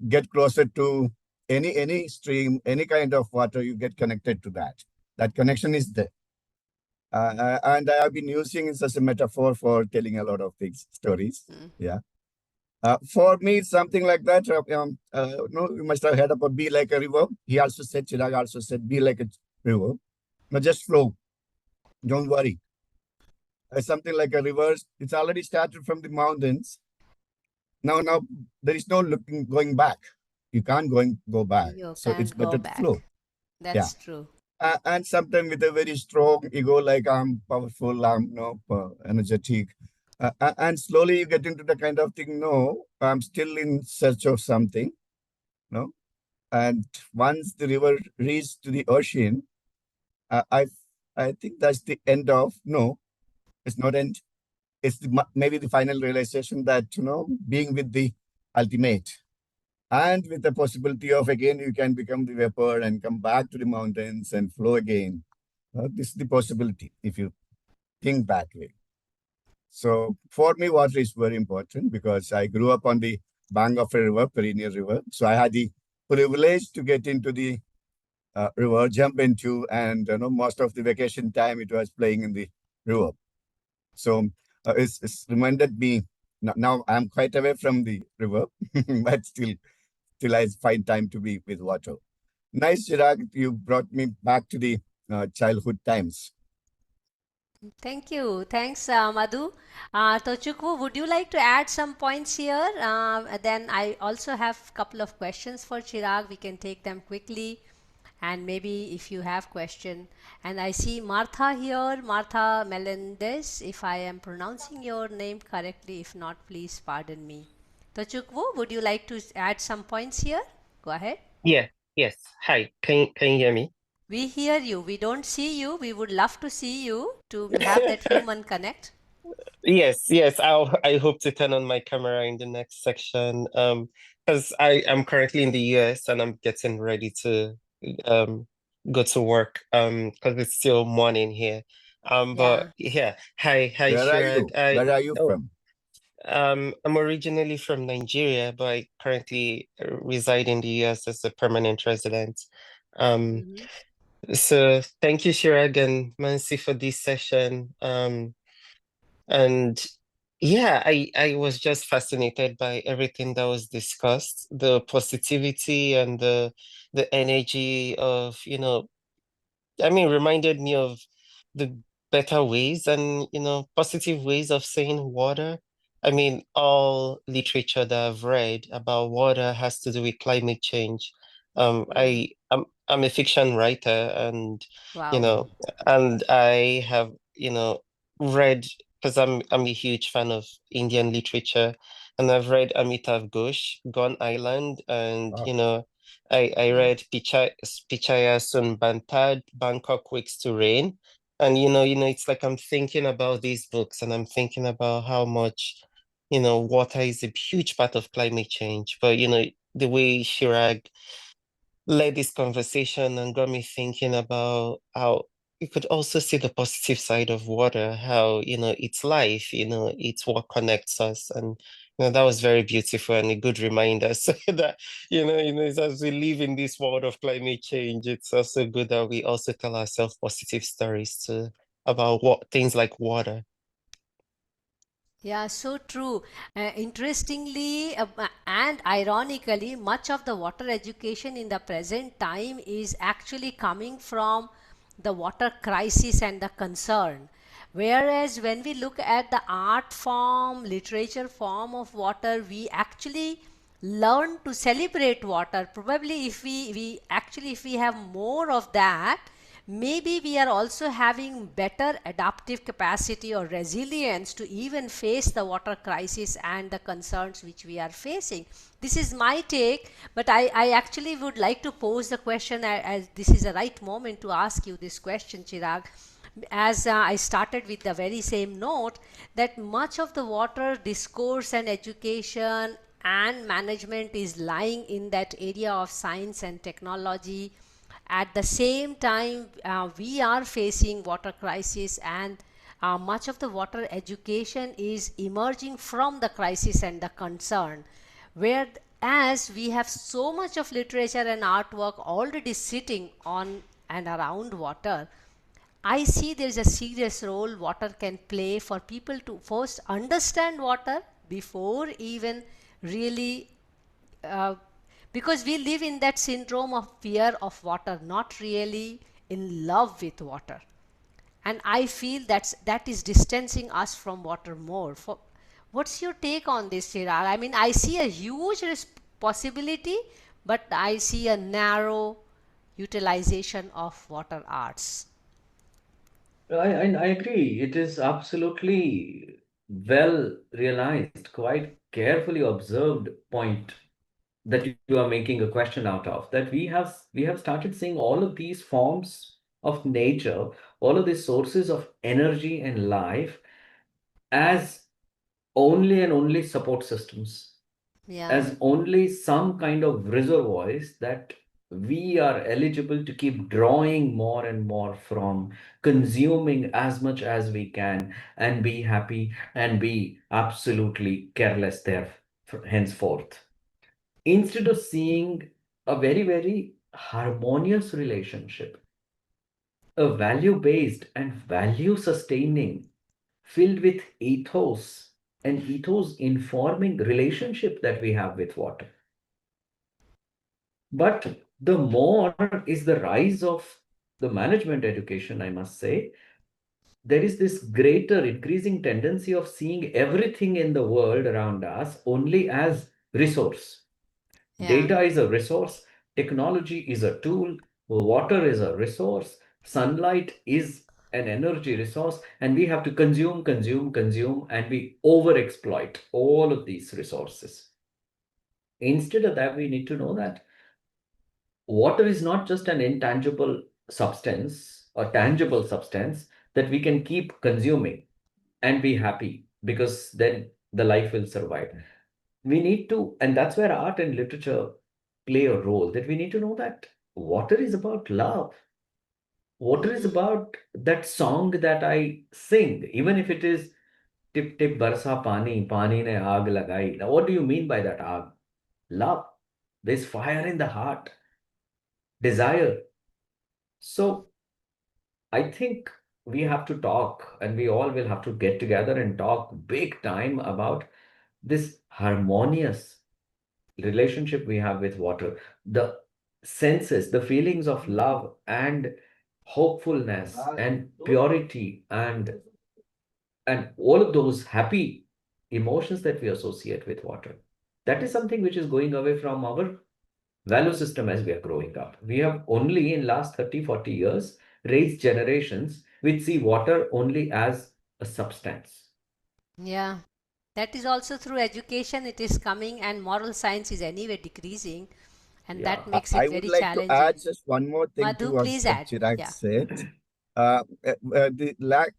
get closer to any stream, any kind of water, you get connected to that. That connection is there. And I have been using it as a metaphor for telling a lot of things, stories. Yeah. For me, it's something like that. No, you must have heard about be like a river. He also said, Chirag also said, be like a river. No, just flow. Don't worry. Something like a river. It's already started from the mountains. Now there is no looking going back. You can't go back. You So it's can't go better to flow. back. Yeah. That's true. And sometimes with a very strong ego, like I'm powerful, I'm energetic, and slowly you get into the kind of thing. No, I'm still in search of something. No, and once the river reaches to the ocean, uh, I I think that's the end of. No, it's not end. It's maybe the final realization that being with the ultimate, and with the possibility of again you can become the vapor and come back to the mountains and flow again. This is the possibility if you think that way. So for me, water is very important because I grew up on the bank of a river, perennial river. So I had the privilege to get into the river, jump into, and most of the vacation time it was playing in the river. So it's reminded me. Now I'm quite away from the river, but still I find time to be with water. Nice, Chirag. You brought me back to the childhood times. Thank you. Thanks, Madhu. Tochukwu, would you like to add some points here? Then I also have a couple of questions for Chirag. We can take them quickly. And maybe if you have question. And I see Martha here, Martha Melendez, if I am pronouncing your name correctly. If not, please pardon me. Tochukwu, would you like to add some points here? Go ahead. Yeah, yes. Hi, can you hear me? We hear you. We don't see you. We would love to see you to have that human connect. Yes. I hope to turn on my camera in the next section. Because I am currently in the US and I'm getting ready to go to work. Because it's still morning here. But Yeah. yeah. Hi, Where are Chirag. you? Where are you from? I'm originally from Nigeria, but I currently reside in the US as a permanent resident. Um, Mhm. So thank you, Chirag and Mansi, for this session. And yeah, I was just fascinated by everything that was discussed, the positivity and the energy of, reminded me of the better ways and, positive ways of saying water. I mean, all literature that I've read about water has to do with climate change. I'm a fiction writer and, you Wow. know, and I have, read because I'm a huge fan of Indian literature and I've read Amitav Ghosh, Gone Island, and, Oh, I Yeah. read Pichaya Sun Bantad, Bangkok Wakes to Rain. And it's like I'm thinking about these books and I'm thinking about how much, water is a huge part of climate change. But the way Chirag led this conversation and got me thinking about how you could also see the positive side of water, how, it's life, it's what connects us. And, that was very beautiful and a good reminder. So that, as we live in this world of climate change, it's also good that we also tell ourselves positive stories too about what things like water. Yeah, so true. Interestingly and ironically, much of the water education in the present time is actually coming from the water crisis and the concern. Whereas when we look at the art form, literature form of water, we actually learn to celebrate water. Probably if we have more of that, maybe we are also having better adaptive capacity or resilience to even face the water crisis and the concerns which we are facing. This is my take, but I actually would like to pose the question, as this is the right moment to ask you this question, Chirag. As I started with the very same note, that much of the water discourse and education and management is lying in that area of science and technology. At the same time, we are facing water crisis, and much of the water education is emerging from the crisis and the concern, where as we have so much of literature and artwork already sitting on and around water. I see there is a serious role water can play for people to first understand water before even really, uh, because we live in that syndrome of fear of water, not really in love with water. And I feel that is distancing us from water more. What's your take on this, Chirag? I mean, I see a huge possibility, but I see a narrow utilization of water arts. I agree. It is absolutely well realized, quite carefully observed point that you are making a question out of. That we have started seeing all of these forms of nature, all of these sources of energy and life as only and only support systems, Yeah. as only some kind of reservoirs that we are eligible to keep drawing more and more from, consuming as much as we can, and be happy and be absolutely careless there henceforth. Instead of seeing a very, very harmonious relationship, a value based and value sustaining, filled with ethos, and ethos informing relationship that we have with water. But the more is the rise of the management education, I must say, there is this greater increasing tendency of seeing everything in the world around us only as resource. Yeah. Data is a resource, technology is a tool, water is a resource, sunlight is an energy resource, and we have to consume, consume, consume, and we overexploit all of these resources. Instead of that, we need to know that water is not just an intangible substance or tangible substance that we can keep consuming and be happy, because then the life will survive. We need to, and that's where art and literature play a role, that we need to know that water is about love. Water is about that song that I sing, even if it is tip tip barsa pani, pani ne aag lagai. Now, what do you mean by that aag? Love. There's fire in the heart, desire. So I think we have to talk, and we all will have to get together and talk big time about this harmonious relationship we have with water, the senses, the feelings of love and hopefulness and purity and all of those happy emotions that we associate with water. That is something which is going away from our value system as we are growing up. We have only in last 30, 40 years raised generations which see water only as a substance. Yeah. That is also through education it is coming, and moral science is anyway decreasing, and Yeah. that makes it I would very like to add challenging. just one more thing to Madhu, what please add. Chirag Yeah. said. The lack,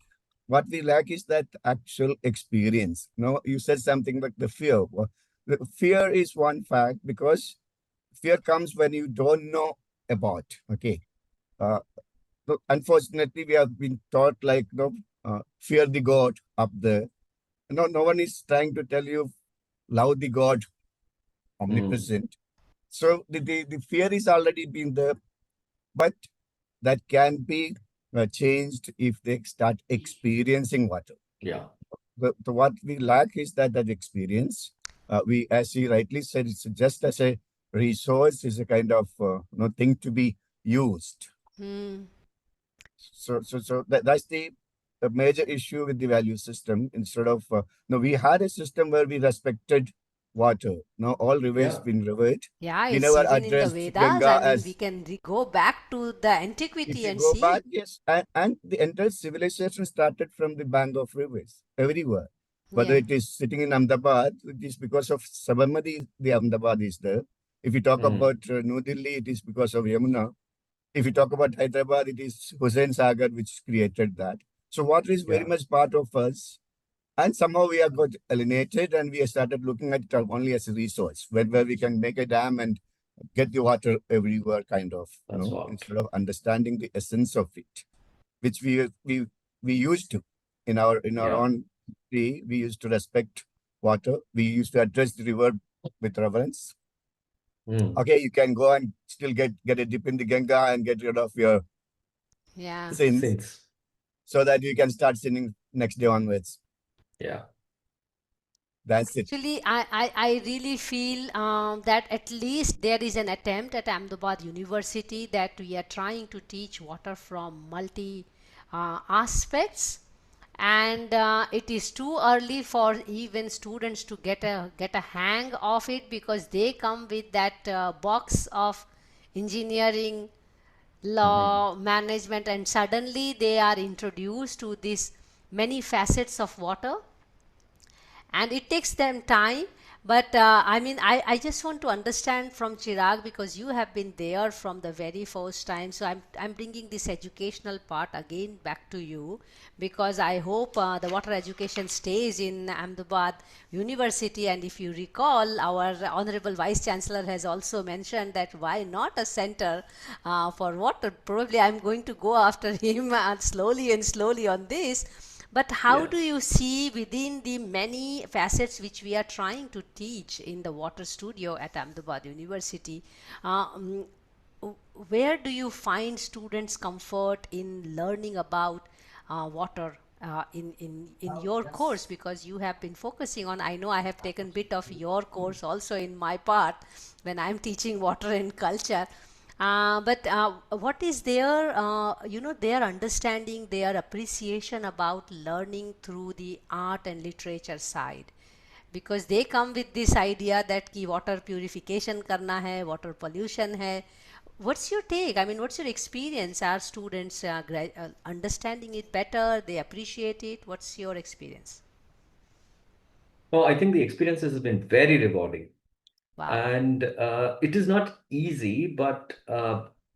what we lack is that actual experience. No, you said something like the fear. The fear is one fact, because fear comes when you don't know about. Okay. Uh, so unfortunately, we have been taught like, fear the God up there. No, no one is trying to tell you love the God Hmm. omnipresent. So the fear is already been there, but that can be changed if they start experiencing water. Yeah. What we lack is that experience. We, as he rightly said, it's just as a resource, is a kind of thing to be used. Hmm. So that's the major issue with the value system. Instead of no, we had a system where we respected water. Now all rivers Yeah, been revered. Yeah, We it's never even in the addressed Vedas. I Ganga mean, we as, can go back to the if antiquity you and go back, see. yes, and the entire civilization started from the bank of rivers everywhere. Whether Yeah, it is sitting in Ahmedabad, it is because of Sabarmati, the Ahmedabad is there. If you talk mm, about New Delhi, it is because of Yamuna. If you talk about Hyderabad, it is Hussain Sagar which created that. So water is very yeah, much part of us. And somehow we have got alienated and we have started looking at it only as a resource, where we can make a dam and get the water everywhere, kind of, that's what. instead of understanding the essence of it, which we used to in our Yeah. own history. We used to respect water. We used to address the river with reverence. Mm, Okay, you can go and still get a dip in the Ganga and get rid of your yeah. sins, since, so that you can start sinning next day onwards. yeah. That's it. Actually, I really feel that at least there is an attempt at Ahmedabad University that we are trying to teach water from multi aspects, and it is too early for even students to get a hang of it, because they come with that box of engineering, Hmm. law, management, and suddenly they are introduced to these many facets of water, and it takes them time. But I mean, I just want to understand from Chirag, because you have been there from the very first time. So I'm bringing this educational part again back to you, because I hope the water education stays in Ahmedabad University. And if you recall, our Honorable Vice Chancellor has also mentioned that why not a center for water. Probably I'm going to go after him slowly and slowly on this. But how do Yes. you see within the many facets which we are trying to teach in the water studio at Ahmedabad University? Um, where do you find students comfort in learning about water in your course, because you have been focusing on, I know I have taken bit of your course also in my part when I'm teaching water and culture. But what is their, their understanding, their appreciation about learning through the art and literature side? Because they come with this idea that ki water purification karna hai, water pollution hai. What's your take? I mean, what's your experience? Are students understanding it better? They appreciate it? What's your experience? Oh, I think the experience has been very rewarding. Wow. And it is not easy, but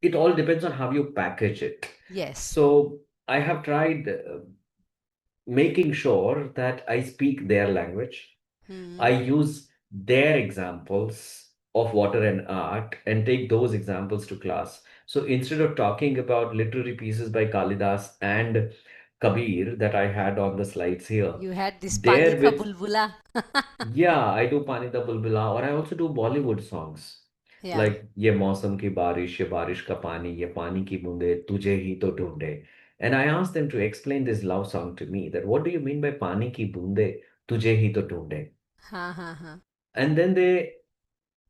it all depends on how you package it. Yes. So I have tried making sure that I speak their language. I Hmm. use their examples of water and art and take those examples to class. So instead of talking about literary pieces by Kalidas and Kabir that I had on the slides here, You had this Pani there Ka with, Bulbula. yeah, I do Pani Da Bulbula, or I also do Bollywood songs. Yeah. Like ये मौसम की बारिश, ये बारिश का पानी, ये पानी की बूंदे तुझे ही तो ढूंढे. And I asked them to explain this love song to me, that what do you mean by पानी की बूंदे तुझे ही तो ढूंढे? Ha ha ha. And then they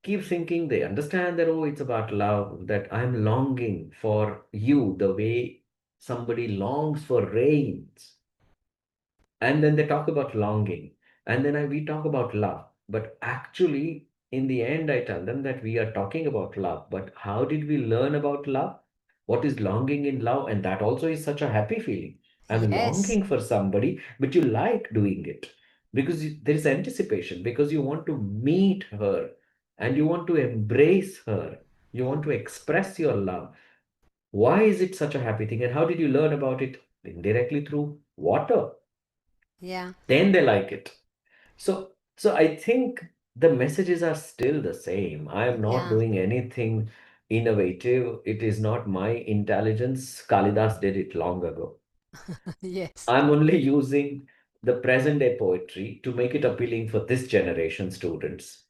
keep thinking, they understand that, oh, it's about love, that I'm longing for you the way somebody longs for rains. And then they talk about longing, and then we talk about love. But actually, in the end, I tell them that we are talking about love, but how did we learn about love? What is longing in love? And that also is such a happy feeling. I'm Yes. longing for somebody, but you like doing it because there is anticipation, because you want to meet her and you want to embrace her, you want to express your love. Why is it such a happy thing? And how did you learn about it? Indirectly through water. Yeah. Then they like it. So I think the messages are still the same. I am not Yeah. doing anything innovative. It is not my intelligence. Kalidas did it long ago. Yes. I'm only using the present day poetry to make it appealing for this generation students.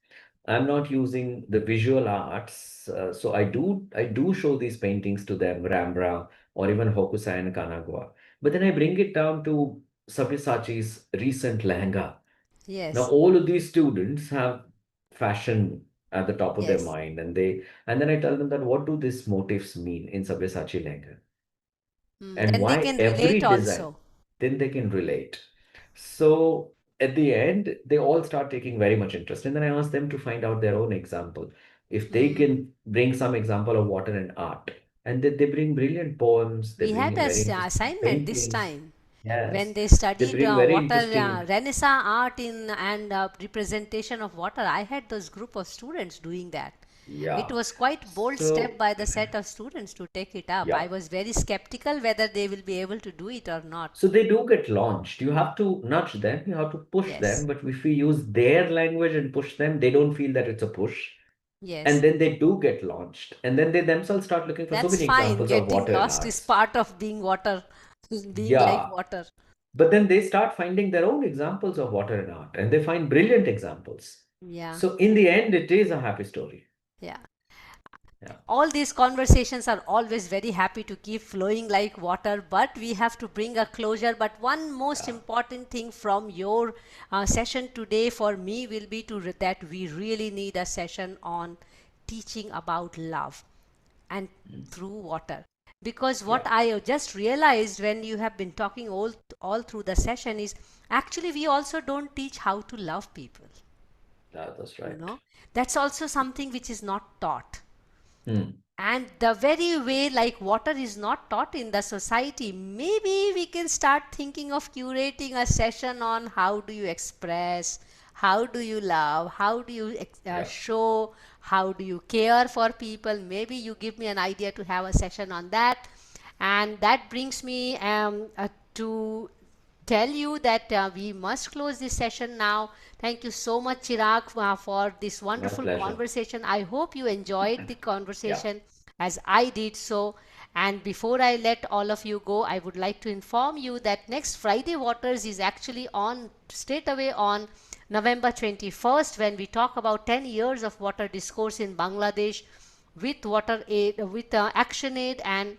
I'm not using the visual arts. So I do show these paintings to them, Rembrandt or even Hokusai and Kanagawa. But then I bring it down to Sabyasachi's recent lehenga. Now Yes. all of these students have fashion at the top of their Yes. mind, and then I tell them that what do these motifs mean in Sabyasachi lehenga, Mm. and Then they why can every relate design, also. then they can relate. So at the end, they all start taking very much interest. And then I ask them to find out their own example. If they can bring some example of water and art, and they bring brilliant poems, they We bring had in a very interesting assignment this paintings. time when Yes, they they studied bring very water interesting, Renaissance art in and representation of water. I had those group of students doing that. It yeah. was quite bold step So, by the set of students to take it up. yeah. I was very skeptical whether they will be able to do it or not. So they do get launched. You have to nudge them, you have to push them. Yes, But if we use their language and push them, they don't feel that it's a push. And yes. then they do get launched. And then they themselves start looking for so That's many fine. examples of Getting water in lost is arts. part of being water, being like Yeah. water. But then they start finding their own examples of water in art and they find brilliant examples. Yeah, So in the end, it is a happy story. yeah. Yeah. All these conversations are always very happy to keep flowing like water, but we have to bring a closure. But one most Yeah. important thing from your session today for me will be that we really need a session on teaching about love and Mm. through water. Because what Yeah. I just realized when you have been talking all through the session is actually we also don't teach how to love people. That's You right. know, that's also something which is not taught. Hmm. And the very way like water is not taught in the society, maybe we can start thinking of curating a session on how do you express, how do you love, how do you Yeah. show, how do you care for people. Maybe you give me an idea to have a session on that. And that brings me to tell you that we must close this session now. Thank you so much, Chirag, for this My wonderful pleasure. conversation. I hope you enjoyed the Yeah. conversation as I did so. And before I let all of you go, I would like to inform you that next Friday Waters is actually on straight away on November 21st when we talk about 10 years of water discourse in Bangladesh with water aid, with action aid and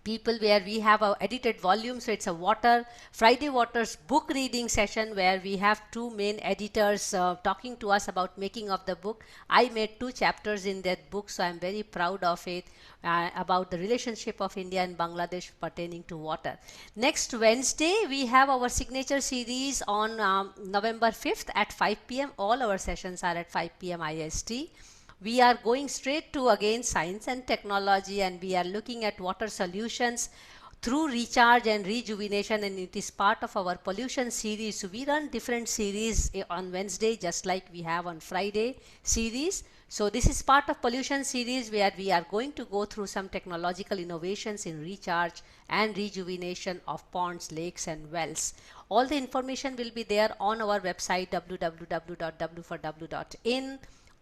people, where we have our edited volume. So it's a Friday Waters book reading session where we have two main editors talking to us about making of the book. I made 2 chapters in that book, so I'm very proud of it, about the relationship of India and Bangladesh pertaining to water. Next Wednesday we have our signature series on November 5th at 5 p.m. All our sessions are at 5 p.m. IST. We are going straight to again science and technology, and we are looking at water solutions through recharge and rejuvenation, and it is part of our pollution series. So we run different series on Wednesday just like we have on Friday series. So this is part of pollution series where we are going to go through some technological innovations in recharge and rejuvenation of ponds, lakes and wells. All the information will be there on our website www.w4w.in.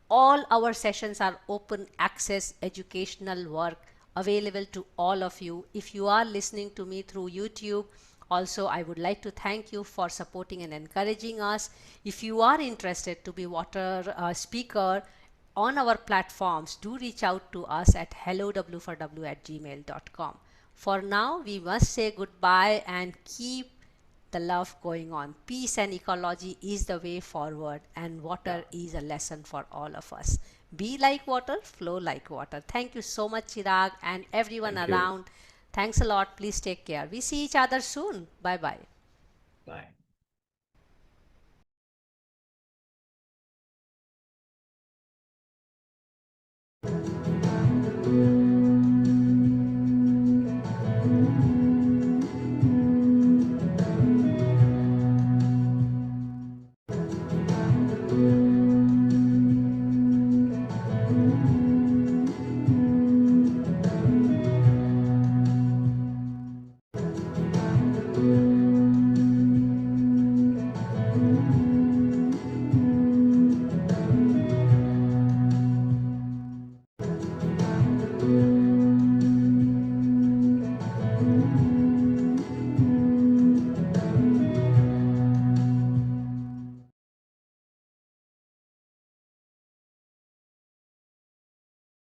All our sessions are open access educational work available to all of you. If you are listening to me through YouTube, also I would like to thank you for supporting and encouraging us. If you are interested to be water speaker on our platforms, do reach out to us at helloww4w@gmail.com. For now, we must say goodbye and keep the love going on. Peace and ecology is the way forward, and Yeah. water is a lesson for all of us. Be like water, flow like water. Thank you so much, Chirag, and everyone Thank you. around. Thanks a lot. Please take care. We see each other soon. Bye bye. Bye.